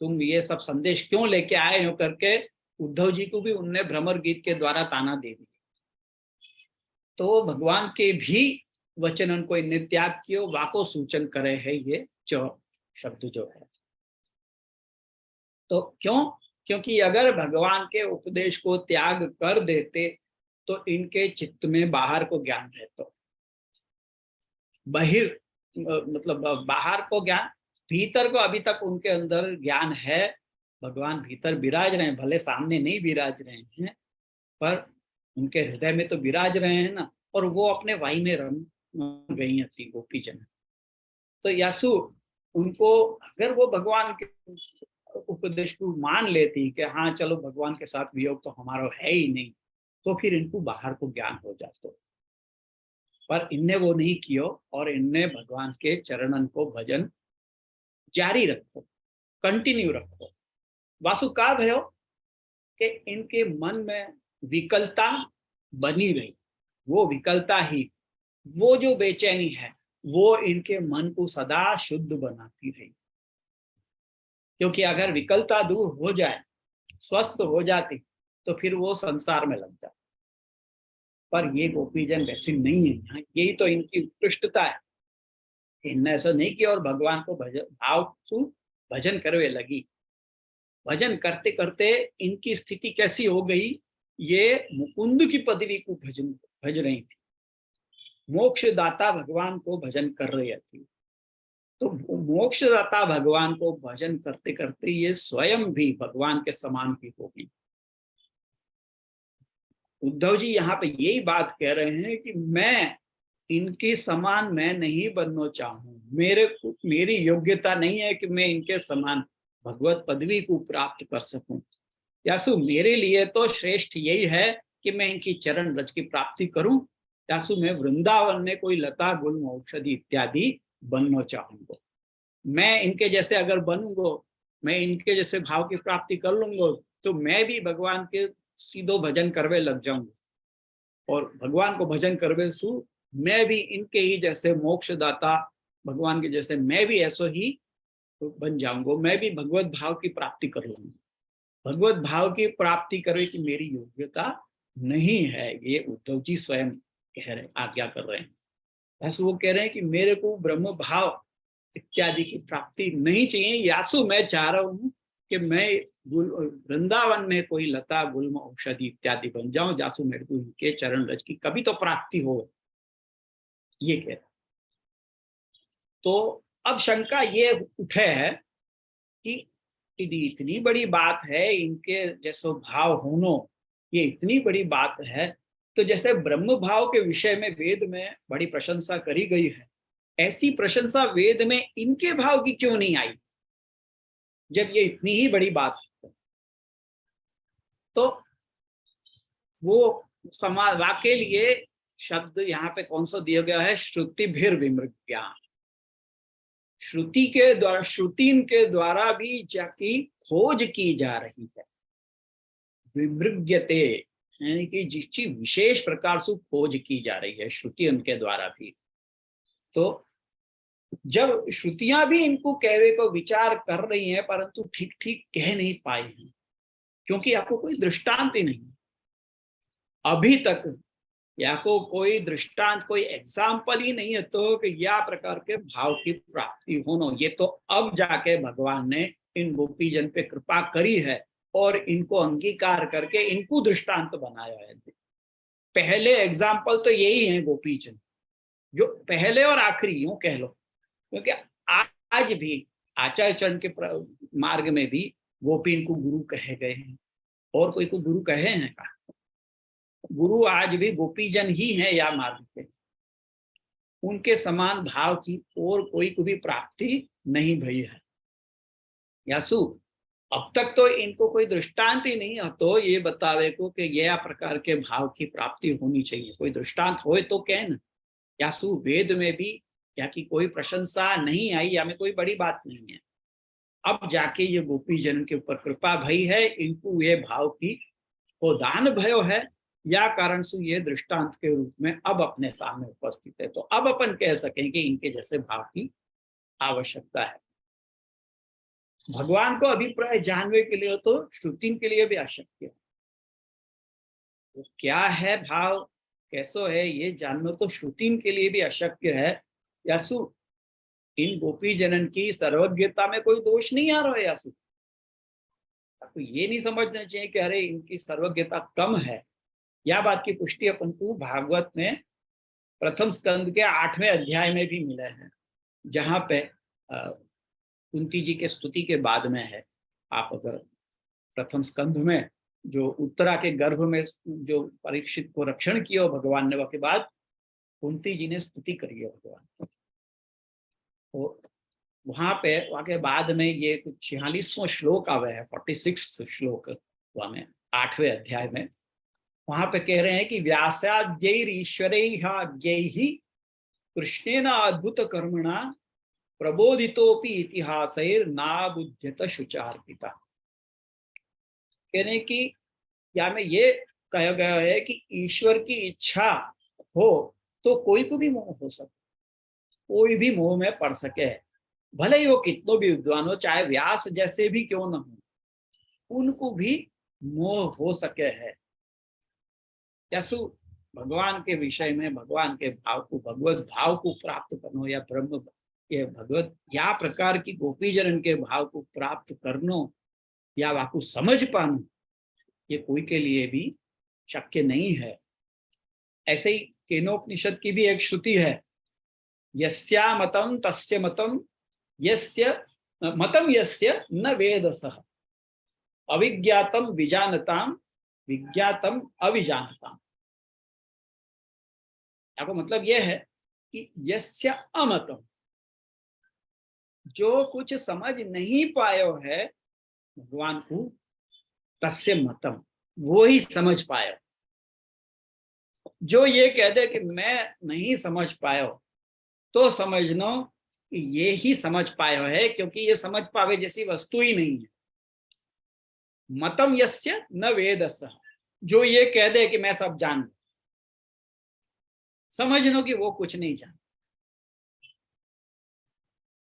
तुम ये सब संदेश क्यों लेके आए हो करके उद्धव जी को भी उनने भ्रमर गीत के द्वारा ताना दे दिया। तो भगवान के भी वचनन को इन्हें त्याग किया, वाको सूचन करे है ये च शब्द जो है। तो क्यों? क्योंकि अगर भगवान के उपदेश को त्याग कर देते तो इनके चित्त में बाहर को ज्ञान रहता, मतलब बाहर को ज्ञान, भीतर को अभी तक उनके अंदर ज्ञान है, भगवान भीतर विराज रहे हैं, भले सामने नहीं विराज रहे हैं पर उनके हृदय में तो विराज रहे हैं ना, और वो अपने वाई में रम गई थी गोपी जन। तो यासु उनको, अगर वो भगवान के उपदेश को मान लेती कि हाँ चलो भगवान के साथ वियोग तो हमारा है ही नहीं, तो फिर इनको बाहर को ज्ञान हो जाता, पर इनने वो नहीं कियो और इनने भगवान के चरणन को भजन जारी रखो, कंटिन्यू रखो। वासु का भयो कि इनके मन में विकलता बनी रही, वो विकलता ही, वो जो बेचैनी है वो इनके मन को सदा शुद्ध बनाती रही। क्योंकि अगर विकलता दूर हो जाए, स्वस्थ हो जाती, तो फिर वो संसार में लग जाती। पर ये गोपीजन वैसी नहीं है, यहाँ यही तो इनकी उत्कृष्टता है। इनने ऐसा नहीं किया और भगवान को भजन करवे लगी। भजन करते करते इनकी स्थिति कैसी हो गई, ये मुकुंद की पदवी को भज रही थी, मोक्षदाता भगवान को भजन कर रही थी। तो मोक्षदाता भगवान को भजन करते करते ये स्वयं भी भगवान के समान भी होगी। उद्धव जी यहाँ पे यही बात कह रहे हैं कि मैं इनके समान मैं नहीं बनना चाहूं, मेरी योग्यता नहीं है कि मैं इनके समान भगवत पदवी को प्राप्त कर सकूं। यासु मेरे लिए तो श्रेष्ठ यही है कि मैं इनकी चरण रज की प्राप्ति करूं, यासु मैं वृंदावन में कोई लता गुल्म औषधि इत्यादि बनना चाहूंगा। मैं इनके जैसे अगर बनूंगा, मैं इनके जैसे भाव की प्राप्ति कर लूंगा, तो मैं भी भगवान के सीधो भजन करवे लग जाऊंगा और भगवान को भजन करवे सु मैं भी इनके ही जैसे मोक्षदाता भगवान के जैसे मैं भी ऐसा ही बन जाऊंगा, मैं भी भगवत भाव की प्राप्ति कर लूंगा। भगवत भाव की प्राप्ति करे कि मेरी योग्यता नहीं है, ये उद्धव जी स्वयं कह रहे, आज्ञा कर रहे हैं। ऐसे वो कह रहे हैं कि मेरे को ब्रह्म भाव इत्यादि की प्राप्ति नहीं चाहिए, यासु मैं चाह रहा हूँ कि मैं वृंदावन में कोई लता गुल्म औषधि इत्यादि बन जाऊं, जासु मेरे को इनके चरण रज की कभी तो प्राप्ति हो, ये कह रहे। तो अब शंका ये उठे है कि यदि इतनी बड़ी बात है इनके जैसो भाव होनो, ये इतनी बड़ी बात है, तो जैसे ब्रह्म भाव के विषय में वेद में बड़ी प्रशंसा करी गई है, ऐसी प्रशंसा वेद में इनके भाव की क्यों नहीं आई जब ये इतनी ही बड़ी बात है? तो वो समाज वाक्य लिए शब्द यहाँ पे कौन सा दिया गया है, श्रुति भीर विमृग्या, श्रुति के द्वारा, श्रुति के द्वारा भी जाकी खोज की जा रही है। विमृग्यते यानी कि जिसकी विशेष प्रकार से खोज की जा रही है श्रुति उनके द्वारा भी। तो जब श्रुतियां भी इनको कहवे को विचार कर रही हैं परंतु ठीक ठीक कह नहीं पाई हैं, क्योंकि आपको कोई दृष्टांत ही नहीं अभी तक, या को कोई दृष्टांत कोई एग्जाम्पल ही नहीं है तो कि या प्रकार के भाव की प्राप्ति होना। ये तो अब जाके भगवान ने इन गोपीजन पे कृपा करी है और इनको अंगीकार करके इनको दृष्टांत बनाया है। पहले एग्जाम्पल तो यही है गोपीजन, जो पहले और आखिरी यूं कह लो, क्योंकि आज भी आचार्य चरण के मार्ग में भी गोपी इनको गुरु कहे गए हैं, और कोई को गुरु कहे हैं का? गुरु आज भी गोपीजन ही है या मार्ग पे, उनके समान भाव की और कोई को भी प्राप्ति नहीं भई है। यासु अब तक तो इनको कोई दृष्टांत ही नहीं है तो ये बतावे को कि यह प्रकार के भाव की प्राप्ति होनी चाहिए, कोई दृष्टांत होए तो कह न। यासु वेद में भी या की कोई प्रशंसा नहीं आई या में कोई बड़ी बात नहीं है। अब जाके ये गोपी जन के ऊपर कृपा भई है, इनको ये भाव की वो दान भयो है, या कारण से ये दृष्टांत के रूप में अब अपने सामने उपस्थित है। तो अब अपन कह सकें कि इनके जैसे भाव की आवश्यकता है। भगवान को अभिप्राय जानने के लिए तो श्रुति के लिए भी अशक्य है। तो क्या है भाव, कैसो है, ये जानना तो श्रुति के लिए भी अशक्य है। यासु इन गोपी जनन की सर्वज्ञता में कोई दोष नहीं आ रहा है। यासु तो ये नहीं समझना चाहिए कि अरे इनकी सर्वज्ञता कम है। यह बात की पुष्टि अपन को भागवत में प्रथम स्कंद के 8वें अध्याय में भी मिले हैं, जहां पे कुंती जी के स्तुति के बाद में है। आप अगर प्रथम स्कंध में जो उत्तरा के गर्भ में जो परीक्षित को रक्षण किया भगवान ने, के बाद कुंती जी ने स्तुति करी है भगवान, तो वहां पे वहां के बाद में ये कुछ 46वां श्लोक आवे है, 46 श्लोक वहां में 8वें अध्याय में। वहां पे कह रहे हैं कि व्यासाद्यैर ईश्वरैः कृष्णेन अद्भुत कर्मणा प्रबोधितोपि इतिहासैर नाबुध्यत शुचार्पिता। कहने की या में ये कहा गया है कि ईश्वर की इच्छा हो तो कोई को भी मोह हो सके, कोई भी मोह में पड़ सके, भले ही वो कितनों भी विद्वान हो, चाहे व्यास जैसे भी क्यों न हो, उनको भी मोह हो सके है। जैसु भगवान के विषय में भगवान के भाव को, भगवत भाव को प्राप्त करनो या ब्रह्म ये भगवत या प्रकार की गोपीजन के भाव को प्राप्त करनो या वाकु समझ पानो, ये कोई के लिए भी शक्य नहीं है। ऐसे ही केनोपनिषद की भी एक श्रुति है, यस्या मतम तस्य मतम यस्य मतम यस्य न वेदसः अविज्ञातम विजानताम विज्ञातम अविजानताम। आपको मतलब यह है कि यस्य अमतम, जो कुछ समझ नहीं पायो है भगवान को, तस्य मतम, वो ही समझ पायो। जो ये कह दे कि मैं नहीं समझ पायो, तो समझनो कि ये ही समझ पायो है, क्योंकि ये समझ पावे जैसी वस्तु ही नहीं है। मतम यस्य न वेदसः, जो ये कह दे कि मैं सब जान, समझनो कि वो कुछ नहीं जान,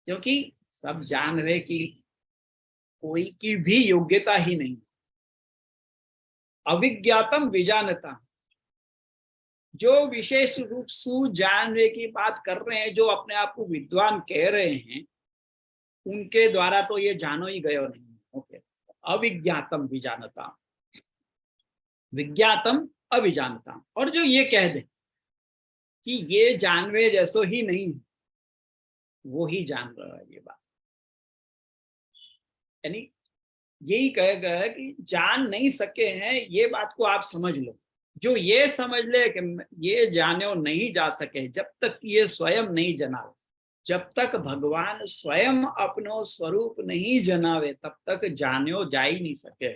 क्योंकि सब जान रहे कि कोई की भी योग्यता ही नहीं। अविज्ञातम विजानता, जो विशेष रूप से जानने की बात कर रहे हैं, जो अपने आप को विद्वान कह रहे हैं, उनके द्वारा तो ये जानो ही गयो नहीं। ओके, अविज्ञातम विजानता, विज्ञातम अविजानता। और जो ये कह दे कि ये जानवे जैसो ही नहीं, वो ही जान रहा है ये बात। यानी यही कहा गया है कि जान नहीं सके हैं, ये बात को आप समझ लो। जो ये समझ ले कि ये जाने नहीं जा सके, जब तक ये स्वयं नहीं जनावे, जब तक भगवान स्वयं अपनो स्वरूप नहीं जनावे, तब तक जान्यो जा ही नहीं सके।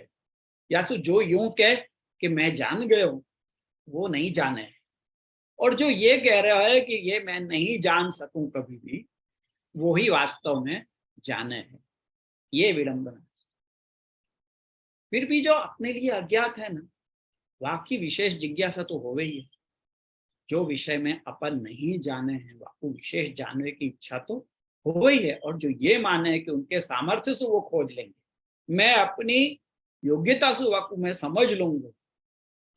या तो जो यूं कहे कि मैं जान गया हूं, वो नहीं जाने है। और जो ये कह रहा है कि ये मैं नहीं जान सकूं कभी भी, वो ही वास्तव में जाने है। ये विडंबना। फिर भी जो अपने लिए अज्ञात है ना, वाकी विशेष जिज्ञासा तो हो ही है। जो विषय में अपन नहीं जाने हैं, वाकु विशेष जानने की इच्छा तो हो ही है। और जो ये माने है कि उनके सामर्थ्य से वो खोज लेंगे, मैं अपनी योग्यता से वाकु मैं समझ लूंगा,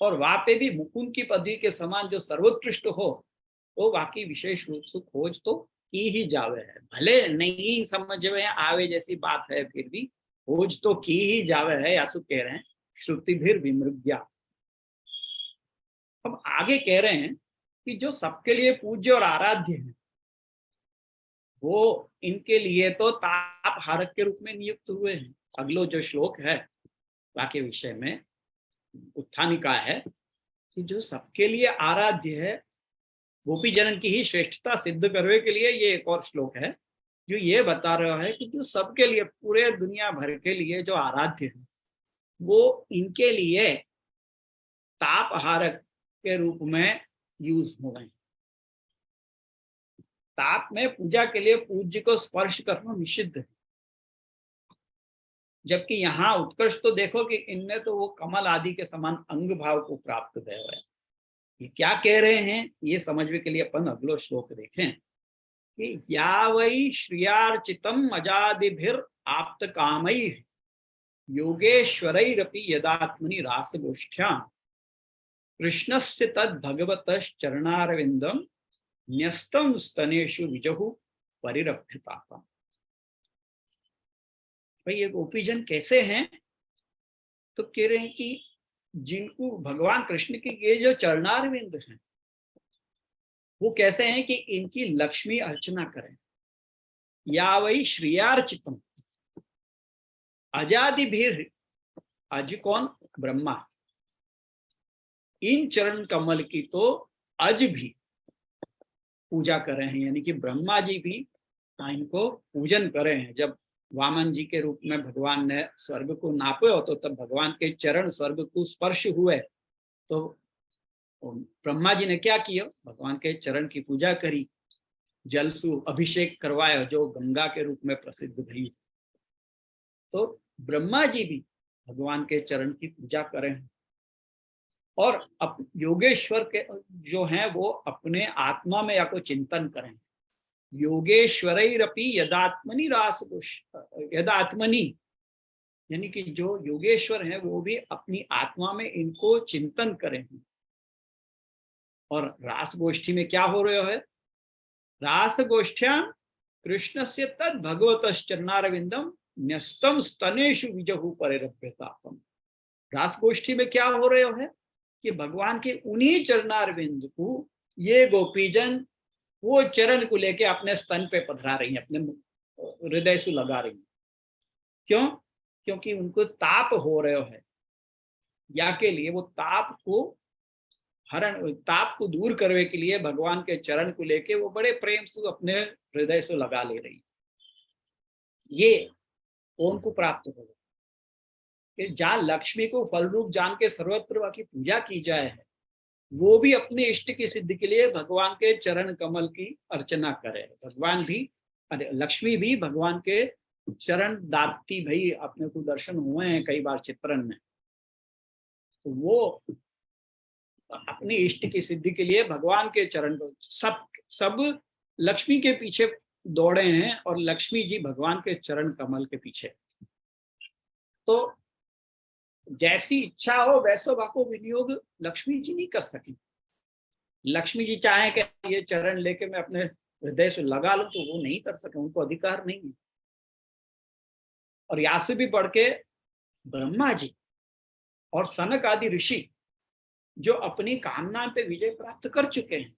और वहां पे भी मुकुंद की पदवी के समान जो सर्वोत्कृष्ट हो, वो वाकई विशेष रूप से खोज तो की ही जावे है। भले नहीं समझ में आवे जैसी बात है, फिर भी खोज तो की ही जावे है। यासु कह रहे हैं श्रुति भी विमृग्या। अब आगे कह रहे हैं कि जो सबके लिए पूज्य और आराध्य है, वो इनके लिए तो ताप हारक के रूप में नियुक्त हुए हैं। अगलो जो श्लोक है वाक्य विषय में उत्थानिका है कि जो सबके लिए आराध्य है, गोपी जनन की ही श्रेष्ठता सिद्ध करने के लिए ये एक और श्लोक है जो ये बता रहा है कि जो सबके लिए, पूरे दुनिया भर के लिए जो आराध्य है, वो इनके लिए तापहारक के रूप में यूज हो गए। ताप में पूजा के लिए पूज्य को स्पर्श करना निषिद्ध है, जबकि यहाँ उत्कर्ष तो देखो कि इनमें तो वो कमल आदि के समान अंग भाव को प्राप्त भय है। ये क्या कह रहे हैं, ये समझने के लिए अपन अगलो श्लोक देखें कि या वै श्रियार्चितम अजादिभिर आप्त कामैः योगेश्वरैरपि यदात्मनि रासगोष्ठ्यां कृष्णस्य तद भगवतश्चरणारविंदम न्यस्तम स्तनेषु विजहु परिरभ्यतापम। भाई ये गोपीजन कैसे हैं तो कह रहे हैं कि जिनको भगवान कृष्ण के ये जो चरणारविंद हैं वो कैसे हैं कि इनकी लक्ष्मी अर्चना करें। या वही श्रियार्चितम अजादि भीर, अज कौन? ब्रह्मा। इन चरण कमल की तो अज भी पूजा कर रहे हैं, यानी कि ब्रह्मा जी भी इनको पूजन करे हैं। जब वामन जी के रूप में भगवान ने स्वर्ग को नापे हो तो तब भगवान के चरण स्वर्ग को स्पर्श हुए, तो ब्रह्मा जी ने क्या किया? भगवान के चरण की पूजा करी, जल से अभिषेक करवाया जो गंगा के रूप में प्रसिद्ध भई। तो ब्रह्मा जी भी भगवान के चरण की पूजा करें। और योगेश्वर के जो हैं वो अपने आत्मा में या को चिंतन करें। योगेश्वरैरपि यदात्मनि यदात्मनि, यानी कि जो योगेश्वर हैं वो भी अपनी आत्मा में इनको चिंतन करें। और रास गोष्ठी में क्या हो रहा है? रास गोष्ठ्याम कृष्ण से तद भगवतश्चरणारविंदम न्यस्तम स्तनेषु विजहु परिरभ्यतापम। रास गोष्ठी में क्या हो रहा है कि भगवान के उन्हीं चरणारविंद को ये गोपीजन वो चरण को लेके अपने स्तन पे पधरा रही हैं, अपने हृदय से लगा रही हैं। क्यों? क्योंकि उनको ताप हो रहे है, या के लिए वो ताप को दूर करने के लिए भगवान के चरण को लेके वो बड़े प्रेम से अपने हृदय से लगा ले रही। ये कौन को प्राप्त होगा कि जहाँ लक्ष्मी को फल रूप जान के सर्वत्र की पूजा की जाए है, वो भी अपने इष्ट की सिद्धि के लिए भगवान के चरण कमल की अर्चना करे। भगवान भी, अरे लक्ष्मी भी भगवान के चरण दाती भाई, अपने को दर्शन हुए हैं कई बार चित्रण में। तो वो अपनी इष्ट की सिद्धि के लिए भगवान के चरण को सब लक्ष्मी के पीछे दौड़े हैं और लक्ष्मी जी भगवान के चरण कमल के पीछे। तो जैसी इच्छा हो वैसो वाको विनियोग लक्ष्मी जी नहीं कर सकी। लक्ष्मी जी चाहे कि ये चरण लेके मैं अपने हृदय से लगा लूं तो वो नहीं कर सके, उनको अधिकार नहीं है। और यासु भी बढ़ के ब्रह्मा जी और सनक आदि ऋषि जो अपनी कामना पे विजय प्राप्त कर चुके हैं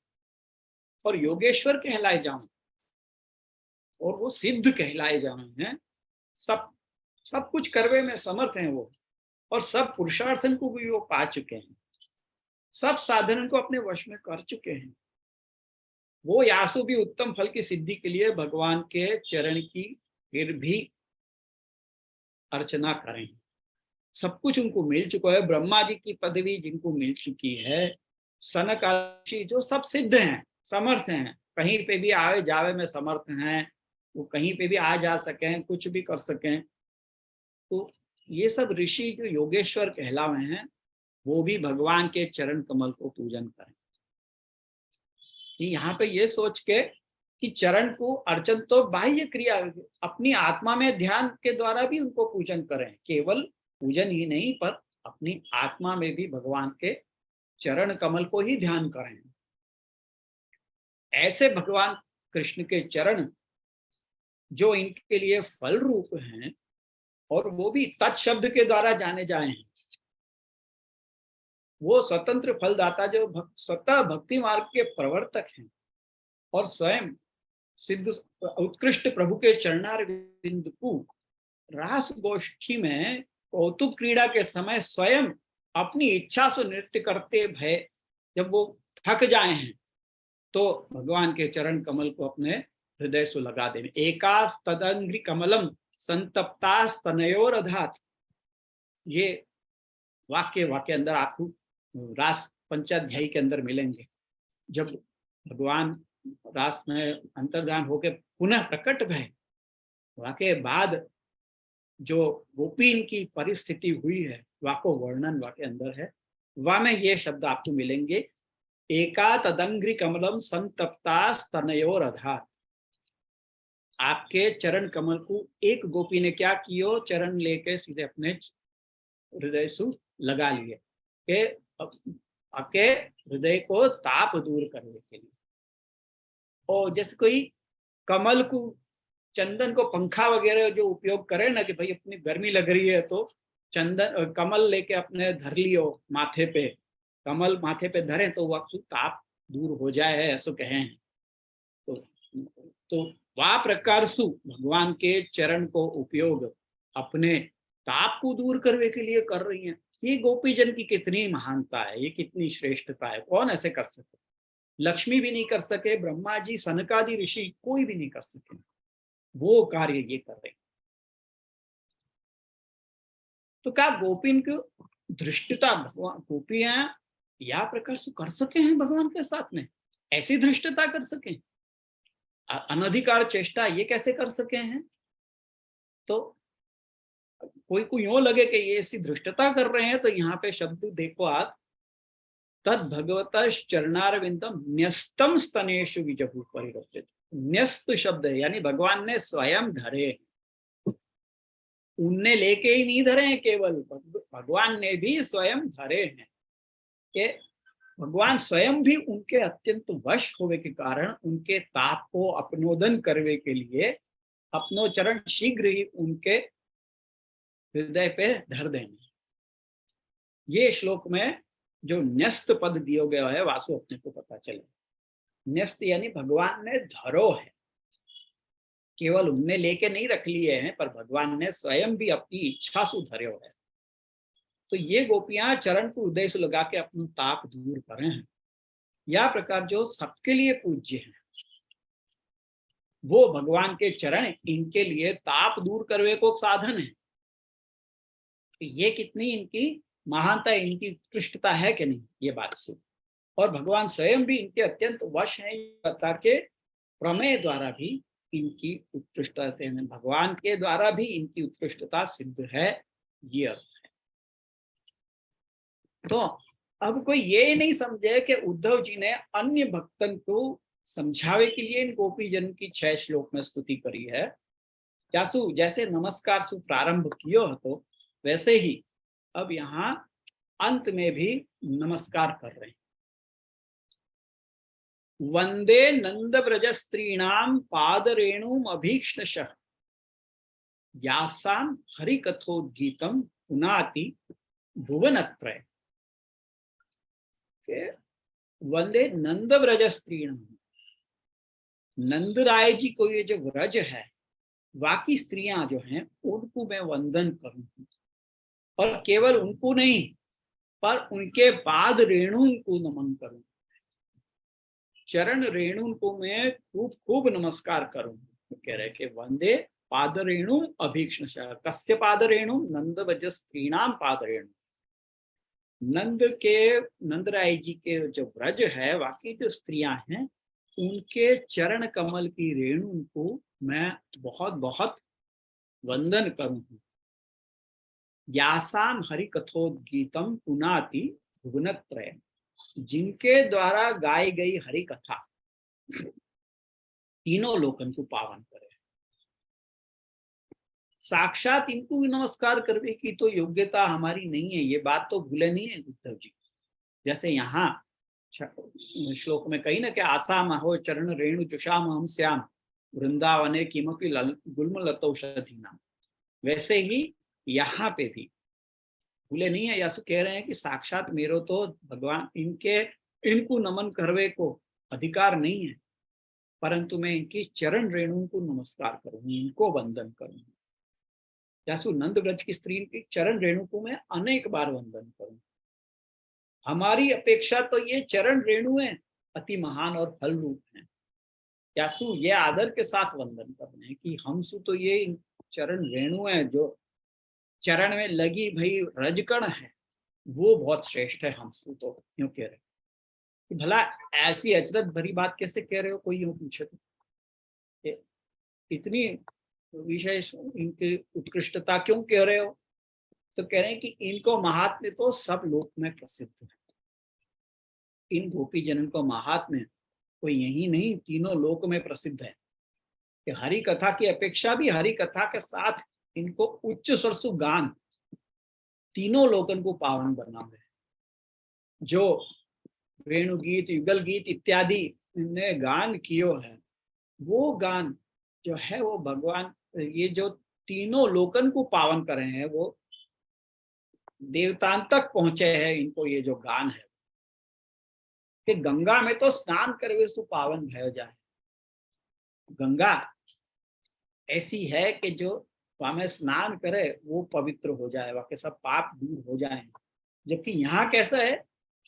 और योगेश्वर कहलाए जाऊं और वो सिद्ध कहलाए जाए हैं, सब कुछ करवे में समर्थ हैं वो, और सब पुरुषार्थन को भी वो पा चुके हैं, सब साधन को अपने वश में कर चुके हैं। वो यासु भी उत्तम फल की सिद्धि के लिए भगवान के चरण की फिर भी अर्चना करें। सब कुछ उनको मिल चुका है। ब्रह्मा जी की पदवी जिनको मिल चुकी है, सनक आदि जो सब सिद्ध हैं, समर्थ हैं, कहीं पे भी आवे जावे में समर्थ हैं, वो कहीं पे भी आ जा सकें, कुछ भी कर सकें। तो ये सब ऋषि जो योगेश्वर कहलावे हैं वो भी भगवान के चरण कमल को पूजन करें। यहाँ पे ये सोच के कि चरण को अर्चन तो बाह्य क्रिया, अपनी आत्मा में ध्यान के द्वारा भी उनको पूजन करें। केवल पूजन ही नहीं पर अपनी आत्मा में भी भगवान के चरण कमल को ही ध्यान करें। ऐसे भगवान कृष्ण के चरण जो इनके लिए फल रूप हैं और वो भी तत्शब्द के द्वारा जाने जाए हैं, वो स्वतंत्र फलदाता जो स्वतः भक्ति मार्ग के प्रवर्तक हैं और स्वयं सिद्ध उत्कृष्ट प्रभु के चरणारविंद को रास गोष्ठी में कौतुक क्रीड़ा के समय स्वयं अपनी इच्छा से नृत्य करते भय जब वो थक जाए हैं तो भगवान के चरण कमल को अपने हृदय से लगा दें। एकास तदंग्रि कमलम संतप्तास तनयोर अधात, ये वाक्य अंदर आपको रास पंचाध्यायी के अंदर मिलेंगे। जब भगवान रास में अंतर्धान होके पुनः प्रकट भय, वाके बाद जो गोपीन की परिस्थिति हुई है वाको वर्णन वाके अंदर है, वह में ये शब्द आपको मिलेंगे, एका तदंग्रि कमलम संतप्ता स्तनयोर अधात। आपके चरण कमल को एक गोपी ने क्या कियो, चरण लेके सीधे अपने हृदय से लगा लिए के आपके हृदय को ताप दूर करने के लिए। और जैसे कोई कमल को, चंदन को पंखा वगैरह जो उपयोग करे ना कि भाई अपनी गर्मी लग रही है तो चंदन कमल लेके अपने धर लियो माथे पे, कमल माथे पे धरे तो वह ताप दूर हो जाए ऐसा कहे हैं। तो वा प्रकार सु भगवान के चरण को उपयोग अपने ताप को दूर करने के लिए कर रही हैं। ये गोपी जन की कितनी महानता है, ये कितनी श्रेष्ठता है, कौन ऐसे कर सके? लक्ष्मी भी नहीं कर सके, ब्रह्मा जी, सनकादि ऋषि कोई भी नहीं कर सके, वो कार्य ये कर रहे। तो क्या गोपिन को धृष्टता भगवान गोपियां या प्रकार से कर सके हैं भगवान के साथ में, ऐसी धृष्टता कर सके, अनधिकार चेष्टा ये कैसे कर सके हैं? तो कोई को यूं लगे कि ये ऐसी धृष्टता कर रहे हैं, तो यहाँ पे शब्द देखो आप, तद भगवत चरणारविंदम न्यस्तम स्तनेषु विजभू परिवर्तित। न्यस्त शब्द है, यानी भगवान ने स्वयं धरे, उनने लेके ही नहीं धरे हैं, केवल भगवान ने भी स्वयं धरे हैं। कि भगवान स्वयं भी उनके अत्यंत वश होने के कारण उनके ताप को अपनोदन करने के लिए अपनो चरण शीघ्र ही उनके हृदय पे धर देंगे। ये श्लोक में जो न्यस्त पद दिया गया है, वासु अपने को पता चले, न्यस्त यानी भगवान ने धरो है, केवल उनने लेके नहीं रख लिए हैं, पर भगवान ने स्वयं भी अपनी इच्छा से धरे है। तो ये गोपियां चरण को हृदय से लगा के अपना ताप दूर करें हैं। यह प्रकार जो सबके लिए पूज्य है, वो भगवान के चरण इनके लिए ताप दूर करने को साधन है। ये कितनी इनकी महानता, इनकी उत्कृष्टता है कि नहीं, ये बात सुन। और भगवान स्वयं भी इनके अत्यंत वश हैं, बता के प्रमेय द्वारा भी इनकी उत्कृष्टता है, भगवान के द्वारा भी इनकी उत्कृष्टता सिद्ध है, ये अर्थ है। तो अब कोई ये नहीं समझे कि उद्धव जी ने अन्य भक्तन को समझावे के लिए इन गोपी जन की 6 श्लोक में स्तुति करी है। यासु जैसे नमस्कार सु प्रारंभ कियो तो वैसे ही अब यहाँ अंत में भी नमस्कार कर रहे हैं। वंदे नंद ब्रज स्त्रीणाम पादरेणुम अभीक्ष्णशः यासाम हरिकथोद्गीतम पुनाति भुवनत्रय। वंदे नंद ब्रज स्त्रीणाम, नंद राय जी को ये जो व्रज है, बाकी स्त्रियां जो हैं उनको मैं वंदन करूंगी, और केवल उनको नहीं पर उनके पाद रेणु को नमन करूं, चरण रेणु को मैं खूब खूब नमस्कार करूं। तो कह रहे कि वंदे पाद रेणु अभीक्ष्णशः। कस्य पाद रेणु? नंद ब्रज स्त्रीणाम पाद रेणु। नंद राय जी के जो व्रज है, बाकी जो स्त्रियां हैं, उनके चरण कमल की रेणु को मैं बहुत बहुत वंदन करूंगी। यासाम हरि कथोद्गीतम पुनाति भुवनत्रय, जिनके द्वारा गाई गई हरि कथा तीनों लोकन को पावन करे। साक्षात इनको भी नमस्कार करने की तो योग्यता हमारी नहीं है, ये बात तो भूले नहीं है उद्धव जी। जैसे यहाँ श्लोक में कही ना कि आसाम हो चरण रेणु चुषाम हम श्याम वृंदावने किमपि गुल्म लतौषधि नाम, वैसे ही यहाँ पे भी भूले नहीं है। यासु कह रहे हैं कि साक्षात मेरो तो भगवान इनको नमन करवे को अधिकार नहीं है, परंतु मैं इनकी चरण रेणु को नमस्कार करूंगी, इनको वंदन करूंगी। यासु नंद ब्रज की स्त्री की चरण रेणु को मैं अनेक बार वंदन करूंगी। हमारी अपेक्षा तो ये चरण रेणु है अति महान और फल रूप है। यासु ये आदर के साथ वंदन करने हैं कि हमसु तो ये चरण रेणु है, जो चरण में लगी भाई रजकण है, वो बहुत श्रेष्ठ है। हमसु तो क्यों कह रहे कि भला ऐसी अचरज भरी बात कैसे कह रहे हो, कोई यूं पूछे तो इतनी विशेष इनकी उत्कृष्टता क्यों कह रहे हो? तो कह रहे हैं कि इनको महात्म्य तो सब लोक में प्रसिद्ध है। इन गोपी जनन को महात्म्य कोई यही नहीं, तीनों लोक में प्रसिद्ध है। कि हरि कथा की अपेक्षा भी हरि कथा के साथ इनको उच्च सरसु गान तीनों लोकन को पावन बना है। जो वेणु गीत, युगल गीत इत्यादि इनने गान कियो है, वो गान जो है वो भगवान ये जो तीनों लोकन को पावन कर रहे हैं, वो देवतान तक पहुंचे हैं इनको ये जो गान है कि गंगा में तो स्नान करवे सु पावन भयो जाए। गंगा ऐसी है कि जो वहां में स्नान करे वो पवित्र हो जाए, वहां के सब पाप दूर हो जाए। जबकि यहाँ कैसा है,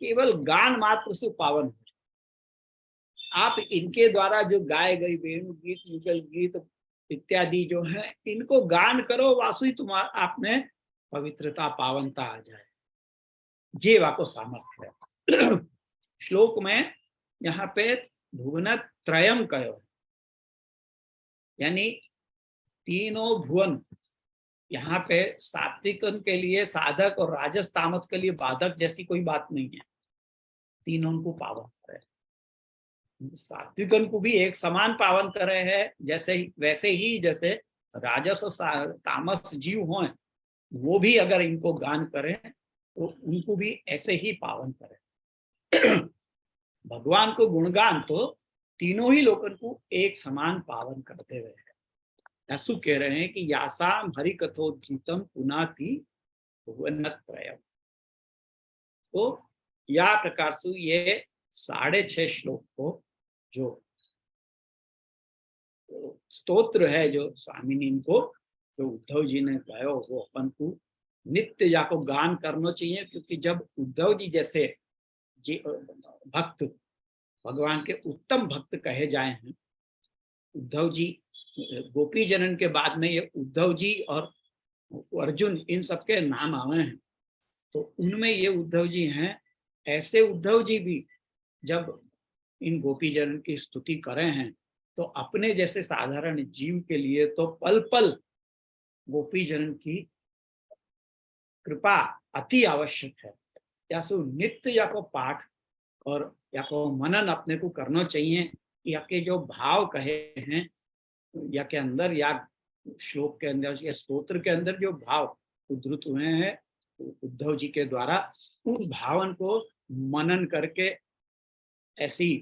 केवल गान मात्र से पावन हो जाए। आप इनके द्वारा जो गाए गई वेणु गीत, युगल गीत इत्यादि जो है, इनको गान करो, वासु ही तुम्हारा आप में पवित्रता पावनता आ जाए। ये वाको सामर्थ्य है। श्लोक में यहाँ पे भुवन त्रयम कहो, यानी तीनों भुवन। यहाँ पे सात्विकन के लिए साधक और राजस तामस के लिए बाधक जैसी कोई बात नहीं है, तीनों को पावन करे। सात्विकन को भी एक समान पावन करे है, वैसे ही जैसे राजस और तामस जीव हों, वो भी अगर इनको गान करें तो उनको भी ऐसे ही पावन करें। भगवान को गुणगान तो तीनों ही लोगों को एक समान पावन करते हुए है। ऐसु कह रहे हैं कि यासाम हरि कथोद्गीतम पुनाति भुवनत्रयम्। तो या प्रकार से ये 6.5 श्लोक को जो स्तोत्र है जो स्वामिनी इनको जो उद्धव जी ने गायो, वो अपन को नित्य या को गान करना चाहिए। क्योंकि जब उद्धव जी जैसे भक्त भगवान के उत्तम भक्त कहे जाए हैं, उद्धव जी गोपी जनन के बाद में ये उद्धव जी और अर्जुन इन सबके नाम आए हैं, तो उनमें ये उद्धव जी हैं। ऐसे उद्धव जी भी जब इन गोपी जनन की स्तुति करे हैं, तो अपने जैसे साधारण जीव के लिए तो पल पल गोपी जनन की कृपा अति आवश्यक है। या सो नित्य या को पाठ और या को मनन अपने को करना चाहिए। या के जो भाव कहे हैं या के अंदर या श्लोक के अंदर या स्तोत्र के अंदर जो भाव उद्धृत हुए हैं उद्धव जी के द्वारा, उन भावन को मनन करके ऐसी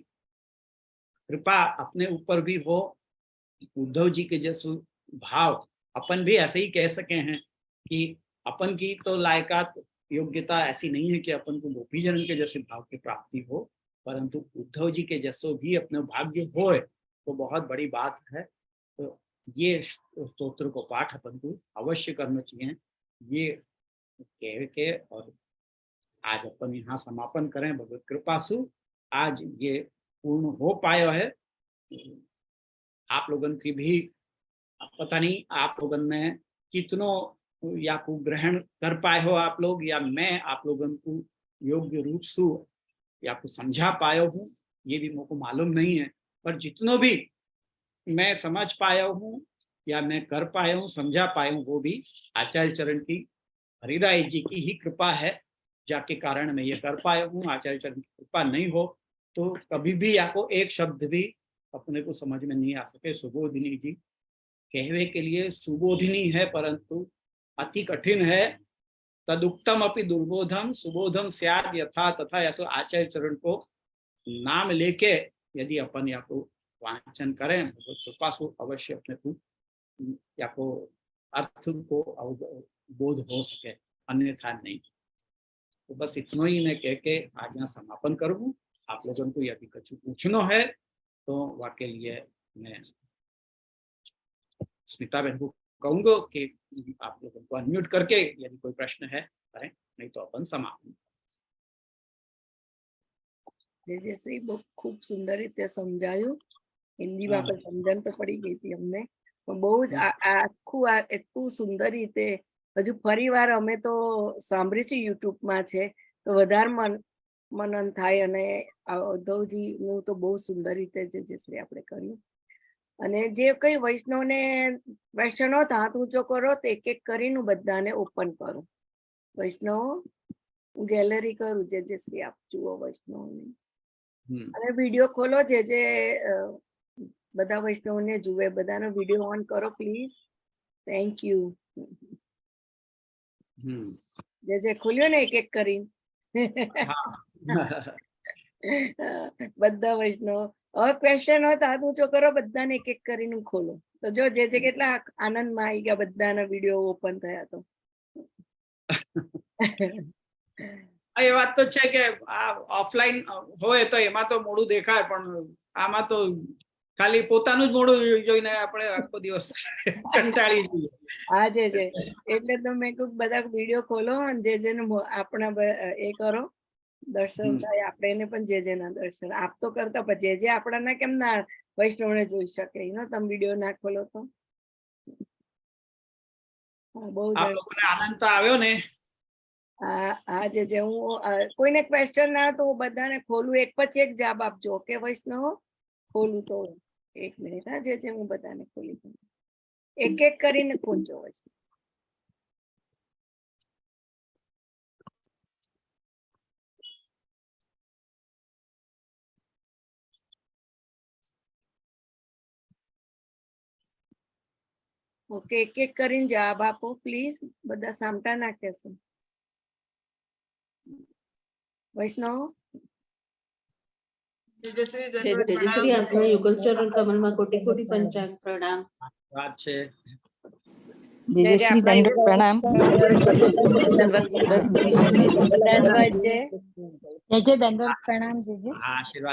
कृपा अपने ऊपर भी हो। उद्धव जी के जैसे भाव अपन भी ऐसे ही कह सके हैं कि अपन की तो लायकात योग्यता ऐसी नहीं है कि अपन को गोपी जनन के जैसे भाव की प्राप्ति हो, परंतु उद्धव जी के जैसो भी अपने भाग्य होए तो बहुत बड़ी बात है। तो ये स्तोत्र को पाठ अपन को अवश्य करना चाहिए। ये कह के और आज अपन यहाँ समापन करें भगवत कृपा से। आज ये पूर्ण हो पाया है। आप लोगन की भी पता नहीं आप लोगन में कितनों या को ग्रहण कर पाए हो आप लोग, या मैं आप लोगन को योग्य रूप से या को समझा पाया हूँ, ये भी मुझको मालूम नहीं है। पर जितनों भी मैं समझ पाया हूँ या मैं कर पाया हूँ, समझा पाया हूँ, वो भी आचार्य चरण की हरिराय जी की ही कृपा है, जाके कारण मैं ये कर पाया हूँ। आचार्य चरण की कृपा नहीं हो तो कभी भी या को एक शब्द भी अपने को समझ में नहीं आ सके। सुबोधिनी जी कहवे के लिए सुबोधिनी है, परंतु अति कठिन है। तदुक्तम अपि दुर्बोधम सुबोधम स्याद यथा तथा। ऐसा आचार्य चरण को नाम लेके यदि अपन या को वाचन करें तो कृपा से अवश्य अपने को या को अर्थ को बोध हो सके, अन्यथा नहीं। तो बस इतना ही मैं कह के आज यहाँ समापन करूँ। आप लोगों को यदि कुछ पूछना है तो वाके लिए मैं स्मिता बहन को कहूंगा कि आप लोगों को अनम्यूट करके यदि कोई प्रश्न है करें, नहीं तो अपन समापन। जैसे બહુ ખૂબ સુંદર રીતે સમજાયું. હિન્દીમાં પણ સમજણ તો પડી ગઈ હતી અમને, પણ બહુ જ આખું એટલું સુંદર રીતે હજુ ફરીવાર અમે તો સાંભળીશું યુટ્યુબમાં છે તો વધારે મનન થાય. અને ઉદ્ધવજીનું તો બહુ સુંદર રીતે જે શ્રી આપણે કર્યું. અને જે કઈ વૈષ્ણવને વૈષ્ણવ હાથ ઊંચો કરો તો એક એક કરીને બધાને ઓપન કરો. વૈષ્ણવ ગેલેરી કરું જે શ્રી આપ જુઓ વૈષ્ણવની અને વિડીયો ખોલો જે બધા વૈષ્ણવને જુએ, બધાનો વિડીયો ઓન કરો પ્લીઝ. Thank you. જે ખોલ્યો ને એક એક કરીને બધા વૈષ્ણવ. હવે ક્વેશ્ચન હોય તો હાથ ઊંચો કરો, બધાને એક એક કરીને ખોલો. તો જો જે કેટલા આનંદમાં આવી ગયા, બધાના વિડીયો ઓપન થયા તો એ વાત તો છે કે આ ઓફલાઈન હોય તો એમાં તો મોડું દેખાય, પણ આમાં તો ખાલી પોતાનું જ મોડું જોઈને આપણે આખો દિવસ કંટાળી જઈએ. હા જે એટલે તો મેં કહ્યું બધા વિડીયો ખોલો અને જેને આપણા એ કરો દર્શન થાય, આપણે એને પણ જેના દર્શન આપ તો કરતા પણ જે આપણાના કેમ ના વૈષ્ણવને જોઈ શકે, તમે વિડીયો ના ખોલો તો. બહુ આપ લોકોને આનંદ તો આવ્યો ને? હા જે હું કોઈને ક્વેશ્ચન ના તો હું બધાને ખોલું, એક પછી એક જવાબ આપજો. ઓકે વૈષ્ણવ, ખોલું તો 1 મિનિટ. હા જે હું બધાને ખોલી દઉં, એક એક કરીને ખોલજો વૈષ્ણવ. ઓકે, એક એક કરીને જવાબ આપો પ્લીઝ, બધા સામટા ના કહેશો. વૈષ્ણવ जयश्री आपका युगल चरण कमल में कोटि कोटि पंचांग प्रणाम. વાત છે. जय श्री दंडवत प्रणाम. दंडवत प्रणाम जय जय. દંડવત જય. जय जय दंडवत प्रणाम जय जय. હા, આશીર્વાદ